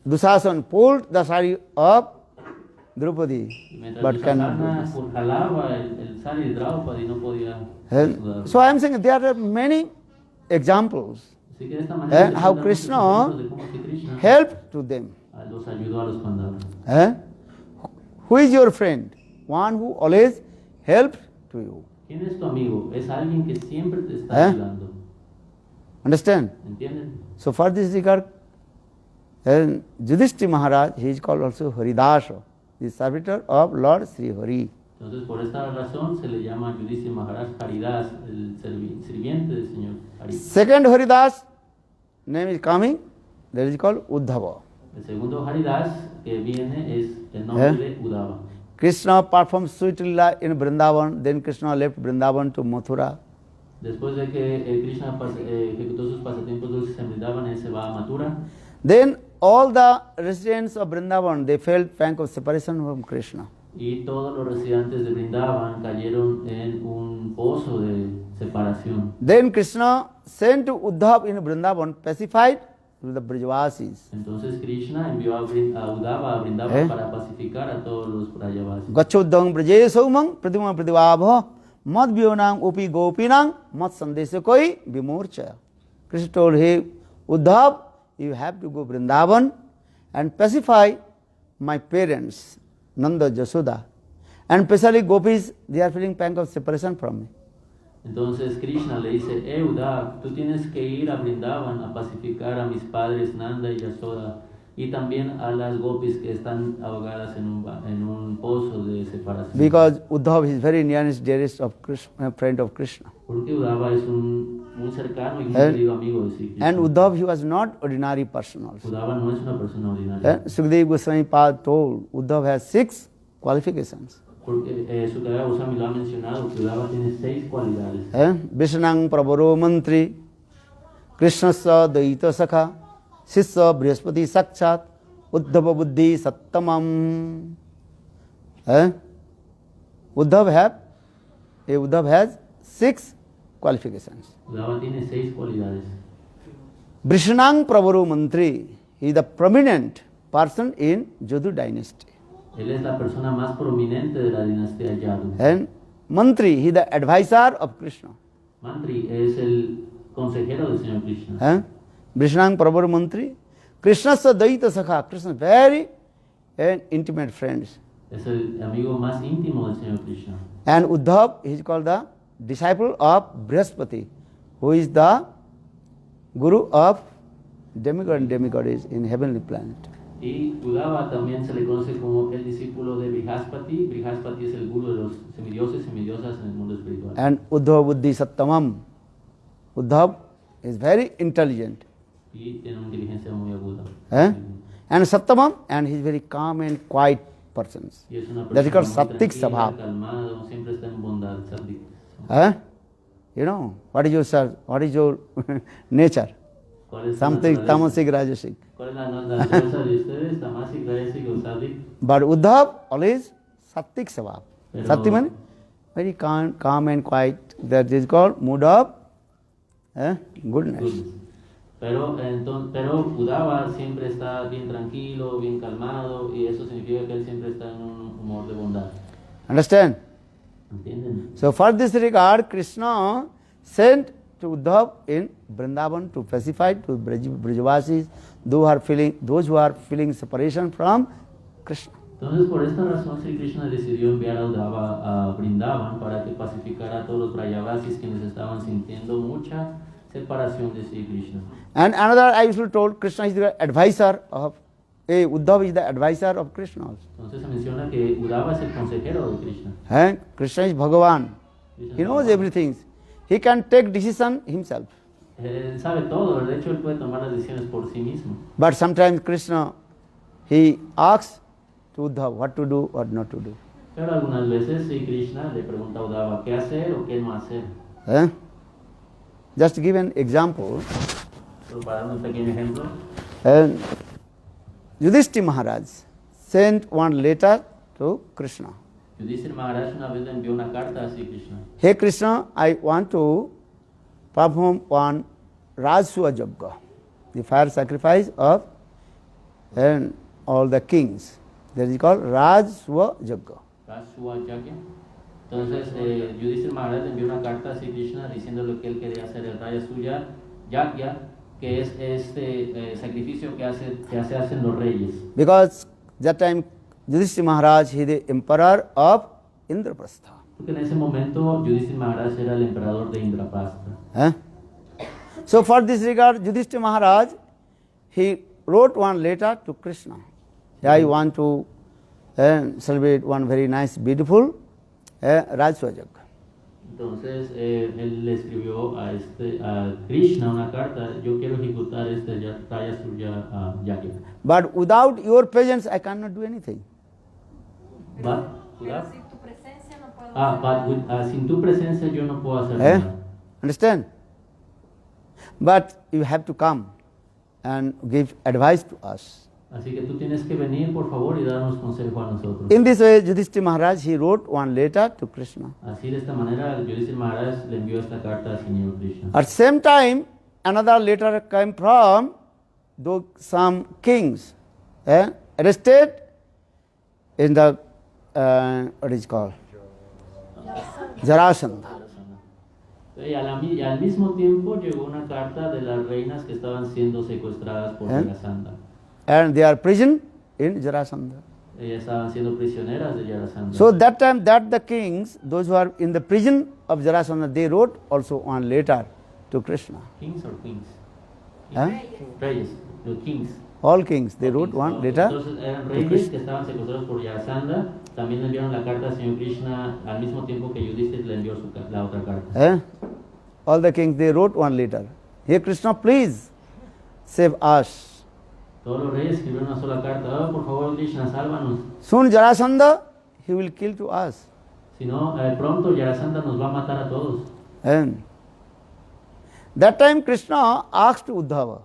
Dusasan pulled the sari of Draupadi, but cannot do this. Jalaba el sari de Draupadi, no podía. So I am saying there are many examples how Krishna helped to them. Los ayudó a los Pandavas. Who is your friend? One who always helped to you. ¿Quién es tu amigo? Es alguien que siempre te está ayudando. Understand? ¿Entienden? So for this regard, Yudhishthira Maharaj, he is called also Haridasa, the servitor of Lord Sri Hari. Entonces, por esta razón se le llama Yudhishthira Maharaj Haridas, el sirviente del Señor Hari. Second Haridas name is coming, that is called Uddhava. El segundo Haridas que viene es el nombre de Uddhava. Krishna performed sweet lila in Vrindavan, then Krishna left Vrindavan to Mathura. Después de que Krishna ejecutó sus pasatiempos dulces en Vrindavan, él se va a Mathura. Then all the residents of Vrindavan, they felt pang of separation from Krishna. Y todos los residentes de Vrindavan cayeron en un pozo de separación. Then Krishna sent to Uddhava in Vrindavan, pacified to the Brajavasis. Entonces Krishna envió a Uddhava a Vrindavan para pacificar a todos los Brajavasis. Gachodang Braje Saumang Pratima Pradivabha Mad Vyonang Upi Gopinang Mad Sandesha Koi Vimurcha. Krishna told him, Uddhava, you have to go Vrindavan and pacify my parents, Nanda, Jasoda. And especially Gopis, they are feeling pang of separation from me. Entonces Krishna le dice, Uddhava, tú tienes que ir a Vrindavan a pacificar a mis padres Nanda y Yasoda y también a las gopis que están ahogadas en un pozo de separación. Because Uddhava is very nearest, dearest of Krishna, friend of Krishna. Porque Uddhava es muy cercano y muy querido amigo de Krishna. And Uddhava, he was not ordinary person also. Uddhava no es una persona ordinaria. Sukadeva Goswami Pad told Uddhava has 6 qualifications. Porque Sukadeva Goswami lo ha mencionado, que Uddhava tiene 6 cualidades. Vishnang Prabharo Mantri, Krishnasya Daita Sakha, Sisya Brihaspati Sakshat, Uddhava Buddhi Sattamam. Uddhava has 6 qualifications. Uddhava tiene 6 cualidades. Vishnang Prabharo Mantri, he is the prominent person in Yadu dynasty. Él es la persona más prominente de la dinastía Yadu. And Mantri, he is the advisor of Krishna. Mantri es el consejero del Señor Krishna. Vrishnang Prabhu Mantri. Krishna Daita Sakha. Krishna very intimate friends. Es el amigo más íntimo del Señor Krishna. And Uddhav is called the disciple of Brihaspati, who is the guru of demigod and demigoddess in heavenly planet. Y Uddhava también se le conoce como el discípulo de Brihaspati. Brihaspati es el guru de los semidioses y semidiosas en el mundo espiritual. And Uddhava Buddhi Sattamam. Uddhav is very intelligent. Y tiene una inteligencia muy aguda. And Sattamam, and he is very calm and quiet persons. Y es una That is called persona muy Sattik tranquila, Sabhav. calmado, siempre está en bondad. Sattik. You know, what is your nature? ¿Cuál es Something la naturaleza? tamasic, rajasic. ¿Cuál es la naturaleza de ustedes? Tamasic, Rajasic o Sattvic. But Uddhav always Sattik Sabhav. Pero- Satti means very calm and quiet. That is called mood of goodness. Goodness. Pero Uddhava siempre está bien tranquilo, bien calmado, y eso significa que él siempre está en un humor de bondad. Understand? ¿Entienden? So for this regard, Krishna sent to Uddhav in Vrindavan to pacify to Brajavasis, those who are feeling separation from Krishna. Entonces, por esta razón, Sri Krishna decidió enviar a Uddhava a Vrindavan para que pacificara a todos los Brajavasis quienes estaban sintiendo mucha separación de Sri Krishna. And another, I usually told, Krishna is the advisor of, Uddhav is the advisor of Krishna also. Entonces se menciona que Uddhava es el consejero de Krishna. Krishna is Bhagavan. Krishna He es knows Bhagavan. everything. He can take decision himself. Él sabe todo, de hecho él puede tomar las decisiones por sí mismo. But sometimes Krishna, he asks to Uddhav what to do or not to do. Pero algunas veces Sri Krishna le pregunta a Uddhava qué hacer o qué no hacer. Just to give an example, Pero para dar un pequeño ejemplo, Yudhishthira Maharaj sent one letter to Krishna. Yudhishthira Maharaj una vez le envió una carta a Sri Krishna. Hey Krishna, I want to perform one Rajsua Yajna, the fire sacrifice of all the kings. That is called Rajsua Yajna. Rajsua Yajna. Entonces, Yudhishthira Maharaj le envió una carta a Sri Krishna diciéndole que él quería hacer el Rajasuya Yajna, que es este sacrificio que se hacen los reyes. Because that time Yudhishthira Maharaj is the emperor of Indraprastha. Porque en ese momento Yudhishthira Maharaj era el emperador de Indraprastha. So for this regard, Yudhishthira Maharaj, he wrote one letter to Krishna. I want to celebrate one very nice, beautiful Rajsua Yajna. Entonces él le escribió a Krishna una carta, yo quiero ejecutar este Rajasuya Yajna. But without your presence, I cannot do anything. But, Pero sin tu presencia no puedo hacer nada. sin tu presencia yo no puedo hacer nada. Understand? But you have to come and give advice to us. Así que tú tienes que venir, por favor, y darnos consejo a nosotros. In this way, Yudhishthira Maharaj, he wrote one letter to Krishna. Así de esta manera, Yudhishthira Maharaj le envió esta carta al Señor Krishna. At same time, another letter came from some kings arrested in the, what is called? Jarasandha. Y al mismo tiempo llegó una carta de las reinas que estaban siendo secuestradas por Jarasandha. And they are prison in Jarasandha. Ellas estaban siendo prisioneras de Jarasandha. So that time that the kings, those who are in the prison of Jarasandha, they wrote also one letter to Krishna. Kings or queens? Reyes. Reyes, los kings. All kings, they wrote one letter. Entonces eran reyes que estaban secuestrados por Jarasandha. También le enviaron la carta al Señor Krishna al mismo tiempo que Yudhishthira le envió la otra carta. All the kings, they wrote one letter. Hey Krishna, please save us. Todos los reyes escribieron una sola carta. Oh, por favor, Krishna, sálvanos. Soon Jarasandha, he will kill to us. Si no, pronto Jarasandha nos va a matar a todos. And that time Krishna asked Uddhava,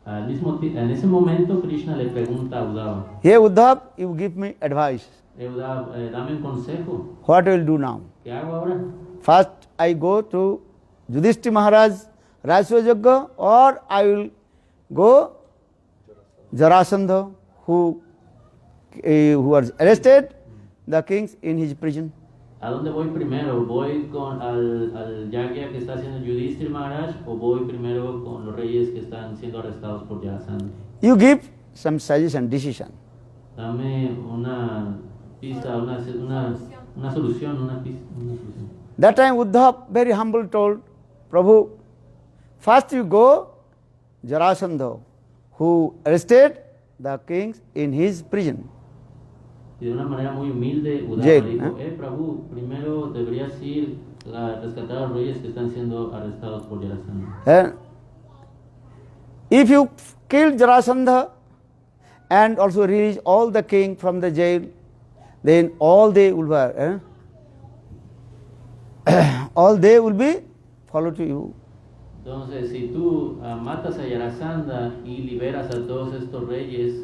En ese momento Krishna le pregunta a Uddhava, hey Uddhav, you give me advice. Uddhava, dame un consejo. What I will do now? ¿Qué hago ahora? First I go to Yudhishthira Maharaj Rajsua Yajna, or I will go Jarasandha, who was arrested, the kings in his prison. ¿A dónde voy primero? ¿Voy al yagya que está haciendo Yudhishthira Maharaj o voy primero con los reyes que están siendo arrestados por Jarasandha? You give some suggestion, decision. Dame una pista, una solución, una solución. That time Uddhav, very humble, told, Prabhu, first you go Jarasandha, who arrested the kings in his prison. Y de una manera muy humilde, Uddhava Jail, dijo, Prabhu, primero deberías ir a rescatar a los reyes que están siendo arrestados por Jarasandha. If you kill Jarasandha and also release all the king from the jail, then all they will be follow to you. Entonces, si tú matas a Jarasandha y liberas a todos estos reyes,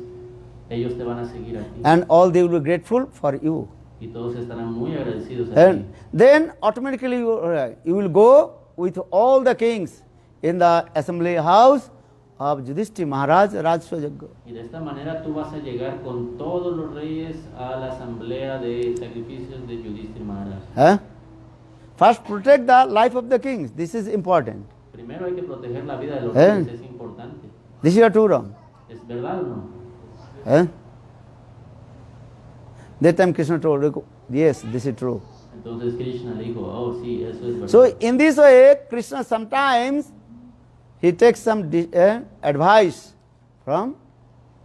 ellos te van a seguir a ti. And all they will be grateful for you. Y todos estarán muy agradecidos a ti. And then automatically you will go with all the kings in the assembly house of Yudhishthira Maharaj Rajswa Yajna. Y de esta manera tú vas a llegar con todos los reyes a la asamblea de sacrificios de Yudhishthira Maharaj. First protect the life of the kings. This is important. Primero hay que proteger la vida de los reyes, es importante. This is true or wrong? ¿Es verdad o no? That time Krishna told, yes, this is true. Entonces Krishna le dijo, oh sí, eso es verdad. So in this way, Krishna sometimes he takes some advice from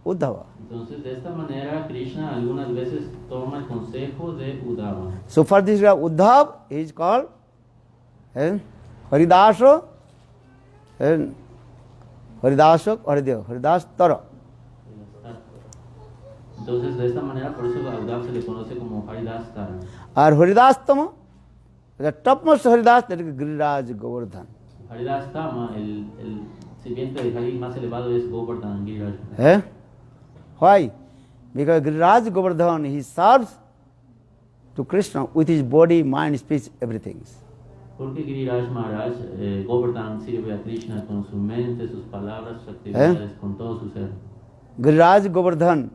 Uddhava. Entonces de esta manera Krishna algunas veces toma el consejo de Uddhava. So for this Uddhav, he is called Haridasa, Haridas Tara. Entonces de esta manera por eso a Uddhava se le conoce como Haridas Tara. Or Haridastama, the topmost Haridas, that is Giriraj Govardhan. Haridas Tama, el sirviente de Hari más elevado es Govardhan Giriraj. Why? Because Giriraj Govardhan, he serves to Krishna with his body, mind, speech, everything. Porque Giriraj Maharaj, Govardhan sirve a Krishna con su mente, sus palabras, sus actividades, con todo su ser. Giriraj Govardhan,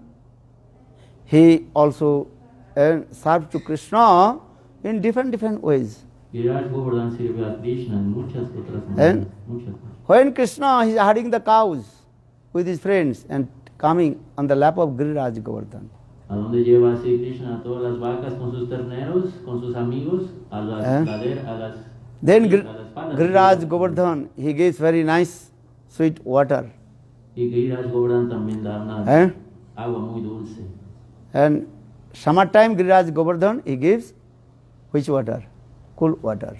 he also serves to Krishna in different ways. Giriraj Govardhan sirve a Krishna en muchas otras maneras. When Krishna is herding the cows with his friends and coming on the lap of Giriraj Govardhan. A donde lleva así Krishna a todas las vacas con sus terneros, con sus amigos, a las laderas. Then Giriraj Govardhan, he gives very nice sweet water. Y Giriraj Govardhan también da una agua muy dulce. And summertime Giriraj Govardhan, he gives which water? Cool water.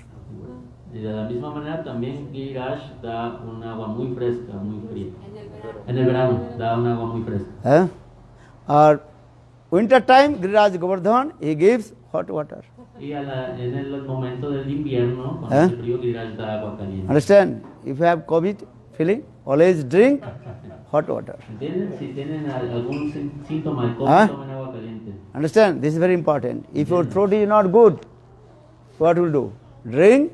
Y de la misma manera también Giriraj da un agua muy fresca, muy fría. En el verano da un agua muy fresca. Or winter time Giriraj Govardhan, he gives hot water. Y en el momento del invierno, cuando hace frío, Giriraj da agua caliente. Understand? If you have COVID feeling, always drink hot water. ¿Entienden? Si tienen algún síntoma de COVID, tomen agua caliente. Understand? This is very important. If your throat is not good, what will do? Drink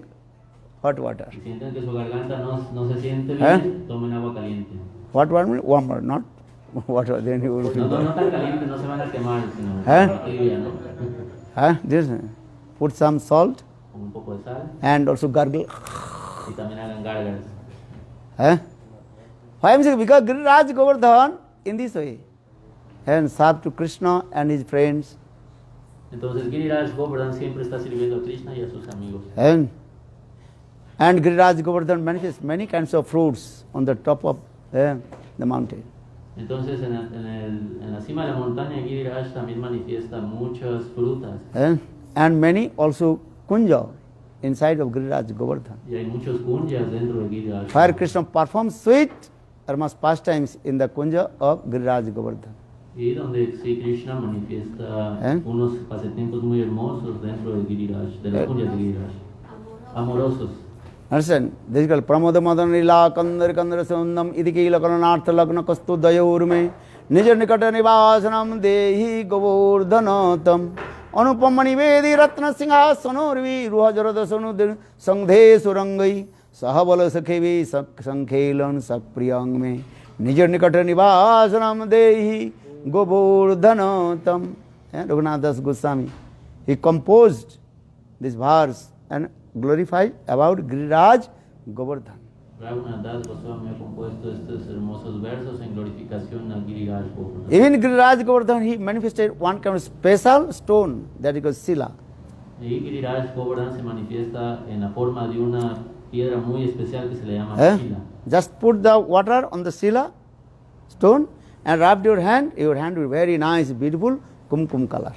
hot water. Si sienten que su garganta no se siente bien, tomen agua caliente. Hot water, warmer, not water. Then you will feel No tan caliente, no se van a quemar, sino tibia, ¿no? This, put some salt Un poco de sal and also gargle. y también hagan gárgaras. Why I am saying? Because Giriraj Govardhan in this way and serve to Krishna and his friends. Entonces Giriraj Govardhan siempre está sirviendo a Krishna y a sus amigos. And Giriraj Govardhan manifests many kinds of fruits on the top of the mountain. Entonces en la cima de la montaña Giriraj también manifiesta muchas frutas. And many also kunja inside of Giriraj Govardhan. Y hay muchos kunjas dentro de Giriraj. Where Krishna performs sweet hermos pastimes in the kunja of Giriraj Govardhan. Y donde sí Krishna manifiesta unos pasatiempos muy hermosos dentro de Giriraj, de las kunjas de Giriraj. Amorosos. Understand? This is called Pramoda Madan Lila Kandar Kandar Sundam Idikila Karanartha Lagna Kastu Dayurme Nijar Nikata Nivasanam Dehi Govardhanatam Anupamani Vedi Ratna Singha Sonurvi Ruha Jarada Sonu Sanghe Surangai Sahabala Sakhevi Sankhelan Sakpriyangme Nijar Nikata Nivasanam Dehi Govardhanatam. Raghunath Das Goswami, he composed this verse and glorified about Giriraj Govardhan. Raghunath Das Goswami ha compuesto estos hermosos versos en glorificación a Giriraj Govardhan. Even Giriraj Govardhan, he manifested one kind of special stone that is called Sila. Y Giriraj Govardhan se manifiesta en la forma de una piedra muy especial que se le llama Shila. Just put the water on the Sila stone and rub your hand will be very nice, beautiful kumkum color.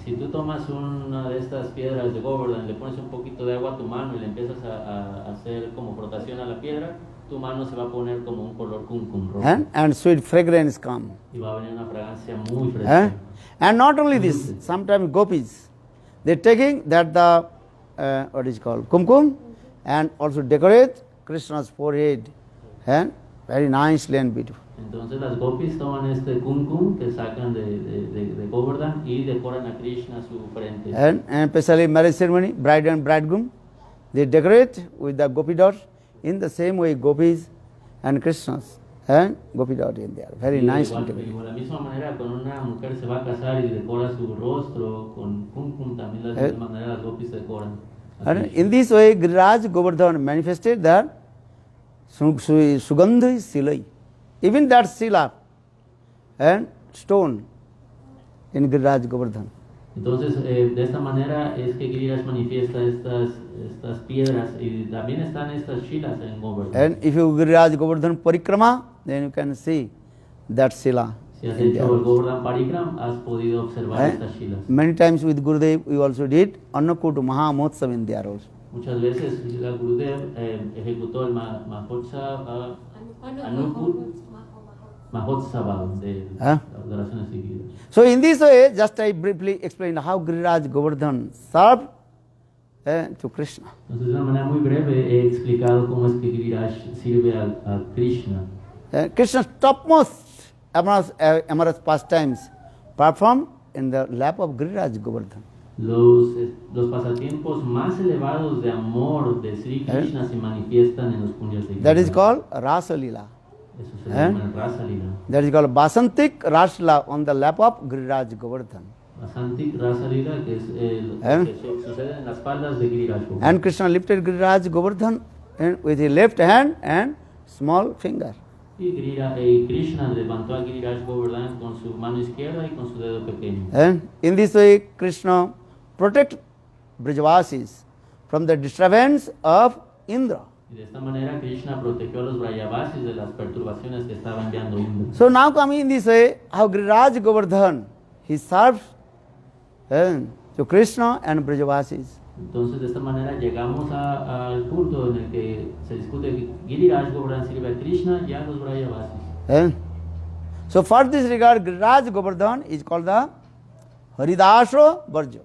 Si tú tomas una de estas piedras de Govardhan, le pones un poquito de agua a tu mano y le empiezas a hacer como frotación a la piedra, tu mano se va a poner como un color kumkum rojo. And sweet fragrance come. Y va a venir una fragancia muy fresca. And not only this, sometimes gopis, they're taking that the, what is called, kumkum, and also decorate Krishna's forehead, and very nicely and beautiful. Entonces las gopis toman este kumkum que sacan de Govardhan y decoran a Krishna su frente. And especially marriage ceremony, bride and bridegroom, they decorate with the gopi dot in the same way gopis and Krishnas and gopi dot in there. Very nice. Y de la misma manera, cuando una mujer se va a casar y decora su rostro con kumkum, también de la misma manera las gopis decoran. And in this way, Giriraj Govardhan manifested that Sugandhi Silai. Even that Sila and stone in Giriraj Govardhan. Entonces, de esta manera es que Giriraj manifiesta estas piedras y también están estas shilas en Govardhan. And if you Giriraj Govardhan Parikrama, then you can see that Sila. Si has hecho el Govardhan Parikram, has podido observar estas shilas. Many times with Gurudev, we also did Annakut Mahamotsav in there also. Muchas veces la Gurudev ejecutó el Mahotsava, Annakut Mahotsava de adoraciones seguidas. So in this way, just I briefly explained how Giriraj Govardhan served to Krishna. Entonces, de una manera muy breve he explicado cómo es que Giriraj sirve a Krishna. Krishna's topmost amorous pastimes performed in the lap of Giriraj Govardhan. Los pasatiempos más elevados de amor de Sri Krishna se manifiestan en los puños de Giriraj. That is called Rasa Lila. Eso se llama Rasa Lila. That is called Basantik Rasla on the lap of Giriraj Govardhan. Basantik Rasa Lila, que es lo que sucede en las faldas de Giriraj Govardhan. And Krishna lifted Giriraj Govardhan with his left hand and small finger. Y Krishna levantó a Giriraj Govardhan con su mano izquierda y con su dedo pequeño. And in this way, Krishna protect Brajavasis from the disturbance of Indra. Y de esta manera Krishna protegió a los Brajavasis de las perturbaciones que estaba enviando Indra. So now coming in this way, how Giriraj Govardhan, he serves to Krishna and Brajavasis. Entonces de esta manera llegamos al punto en el que se discute que Giriraj Govardhan sirve a Krishna y a los Brajavasis. So for this regard, Giriraj Govardhan is called the Haridasa Varja.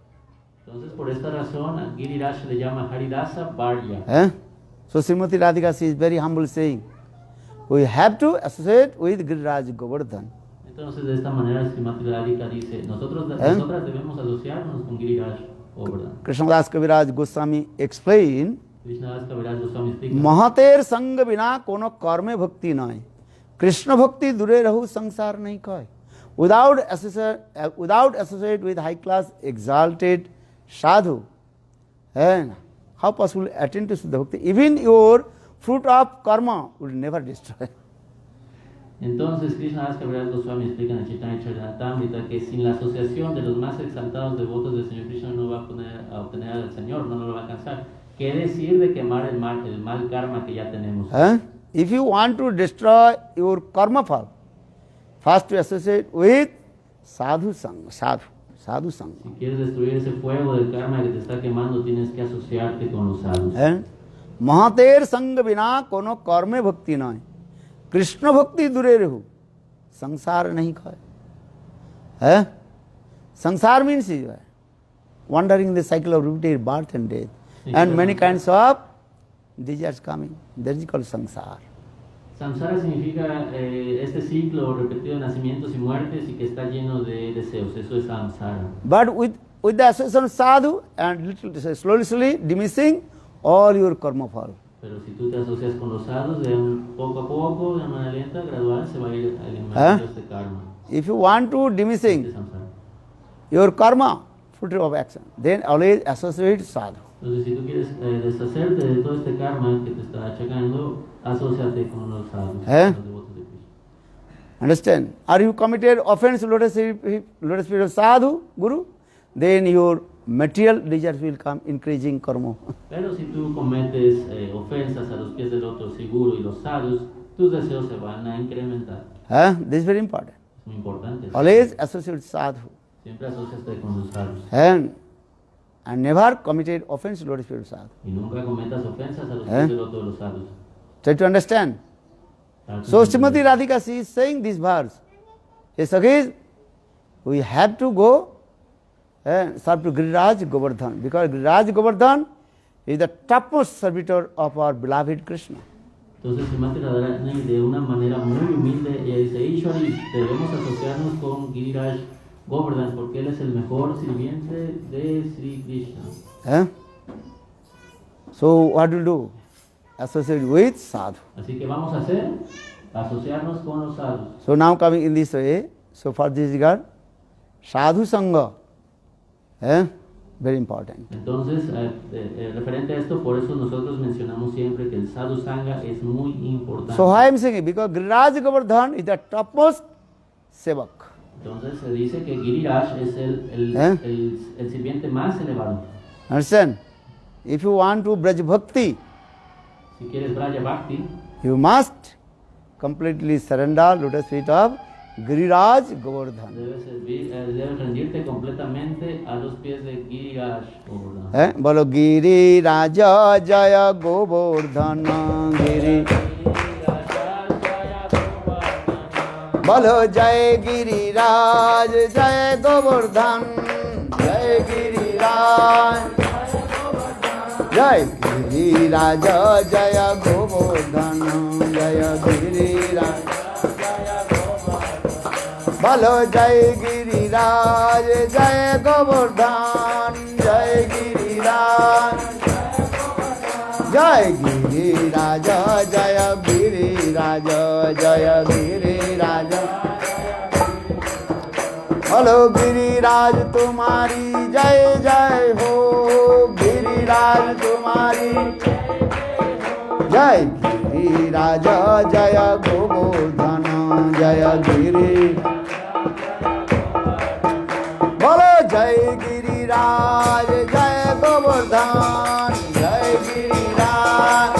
Entonces por esta razón a Giriraj se le llama Haridasa Varya. So Srimati Radhika, she is very humble saying, we have to associate with Giriraj Govardhan. Entonces de esta manera Srimati Radhika dice, nosotras debemos asociarnos con Giriraj Govardhan. Krishnadas Kaviraj Goswami explained, Krishnadas Kaviraj Goswami explica, Mahater Sangha Bina Kono Karme Bhakti Nai. Krishna Bhakti Dure Rahu Sansar Nahi Kai. Without associate with high class exalted sadhu, and how possible attain to Siddha Bhakti? Even your fruit of karma will never destroy. Entonces Krishnadas Kaviraj Goswami explica en el Chaitanya Charitamrita que sin la asociación de los más exaltados devotos del Señor Krishna no va a obtener al Señor, no lo va a alcanzar. ¿Qué decir de quemar el mal karma que ya tenemos? If you want to destroy your karma fall, first to associate with sadhu sangha, sadhu sangha. Si quieres destruir ese fuego del karma que te está quemando, tienes que asociarte con los sadhus. Mahater sangha bina kono karme bhakti nai. Krishna bhakti dure rehu. Sansar nahi khai. Sansar means wandering the cycle of repeated birth and death. And many kinds of desires coming. That is called sansar. Samsara significa este ciclo repetido de nacimientos y muertes y que está lleno de deseos. Eso es samsara. But with the association of sadhu and slowly diminishing all your karma fall. Pero si tú te asocias con los sadhus, poco a poco, de manera lenta, gradual, se va a ir eliminando este karma. If you want to diminishing your karma fruit of action. Then always associate sadhu. Entonces, si tú quieres deshacerte de todo este karma que te está achacando, asóciate con los sadhus, los devotos de Krishna. Understand? Are you committed offense to lotus feet of sadhu, guru? Then your material desires will come increasing karma. Pero si tú cometes ofensas a los pies del otro seguro y los sadhus, tus deseos se van a incrementar. This is very important. Es muy importante. Always associate sadhu. Siempre asóciate con los sadhus. And never committed offense to lotus feet of sadhu. Y nunca cometas ofensas a los pies del otro de los sadhus. Try to understand. So Srimati Radhika, she is saying this verse. Hey Sakhis, we have to go and serve to Giriraj Govardhan, because Giriraj Govardhan is the topmost servitor of our beloved Krishna. Entonces Srimati Radharani de una manera muy humilde ella dice, Ishwari, debemos asociarnos con Giriraj Govardhan porque él es el mejor sirviente de Sri Krishna. So what will do? Associate with sadhu. Así que vamos a hacer, asociarnos con los sadhus. So now coming in this way, so for this regard, sadhu sangha, very important. Entonces, referente a esto, por eso nosotros mencionamos siempre que el sadhu sangha es muy importante. So why I am saying? Because Giriraj Govardhan is the topmost sevak. Entonces se dice que Giriraj es el sirviente más elevado. Understand? If you want to Braj Bhakti, si quieres Braja Bhakti, you must completely surrender lotus feet of Giriraj Govardhan. Debes rendirte completamente a los pies de Giriraj Govardhan. Bolo Giriraja Jaya Govardhan Giri. Bolo Jai Giriraj Jai Govardhan Jai Giriraj Jai Giriraj Jaya Govardhan Jaya Giriraj Bolo Jai Giriraj Jai Govardhan Jai Giriraj Jai Giriraj Jaya Giriraj Jaya Giriraj Bolo Giriraj Tumhari Jai Jai Ho Giriraj Tumhari Jai Giriraj Jaya Govardhan Jaya Giriraj Bolo Jai Giriraj Jai Govardhan Jai Giriraj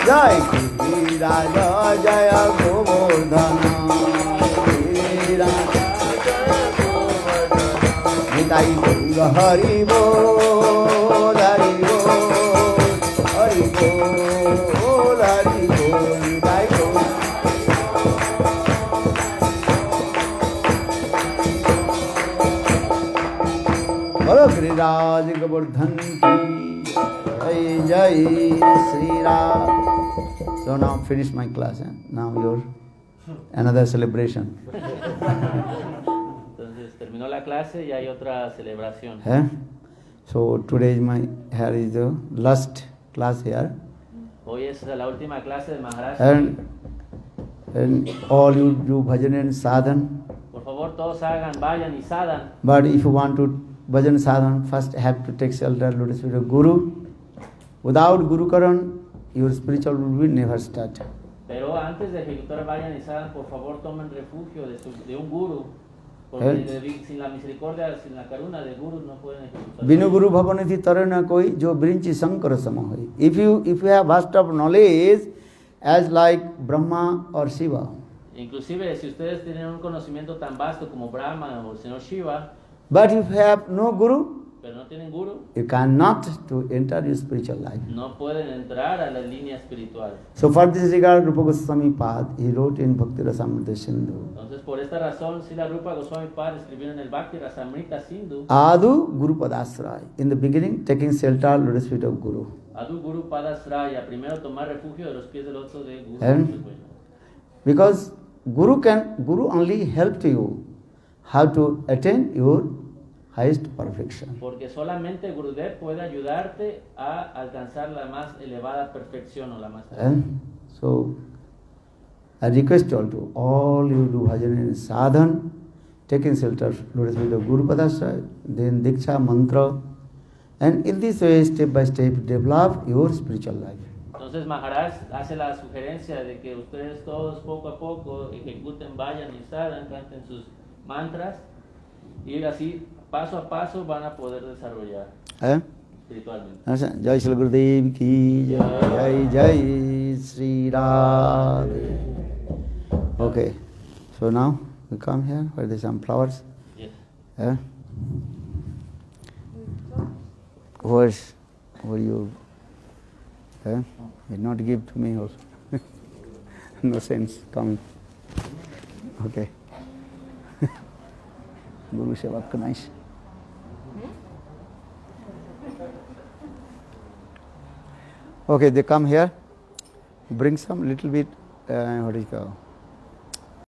Jai Giriraj Jaya Govardhan Giriraj Nitai Gaura Hari Bol Hari Bol Hari Bol Hari Bol Nitai Gaura Bolo Giriraj Govardhan ki Jai Jai Sri Ram. So now finish my class. Now your another celebration. Entonces terminó la clase y hay otra celebración. So today here is the last class here. Hoy es la última clase de Maharaj. And all you do bhajan and sadhan. Por favor, todos hagan, vayan y sadhan. But if you want to bhajan sadhan, first have to take shelter lotus feet of Guru. Without Guru Karan, your spiritual will be never start. Pero antes de ejecutar vayan y sadhan, por favor tomen refugio de un guru. Porque sin la misericordia, sin la karuna de guru no pueden ejecutar. Binu Guru Bhavaniti Tarana Koi Jo Brinchi Sankara Samahoi. If you have vast of knowledge as like Brahma or Shiva. Inclusive si ustedes tienen un conocimiento tan vasto como Brahma o el señor Shiva. But if you have no Guru, pero no tienen guru, you cannot to enter your spiritual life. No pueden entrar a la línea espiritual. So for this regard, Rupa Goswami Pad, he wrote in Bhakti Rasamrita Sindhu. Entonces por esta razón, Srila Rupa Goswami Pad escribió en el Bhakti Rasamrita Sindhu. Adu Guru Padasraya. In the beginning, taking shelter, lotus feet of Guru. Adu Guru Padasraya. Primero tomar refugio de los pies del otro de Guru. Because Guru only help you how to attain your highest perfection. Porque solamente Gurudev puede ayudarte a alcanzar la más elevada perfección o la más. So I request all you do bhajan and sadhan, taking shelter, lotus feet of Guru Padasaya, then Diksha Mantra, and in this way, step by step, develop your spiritual life. Entonces Maharaj hace la sugerencia de que ustedes todos poco a poco ejecuten, vayan y salgan, canten sus mantras y así paso a paso van a poder desarrollar espiritualmente. Jai Shri Gurudev ki jai, jai Shri Radhe. Okay, so now we come here where there are some flowers. Yes. Where you did not give to me also. No sense coming. Okay. Guru Seva nice. Okay, they come here, bring some little bit, what is it called?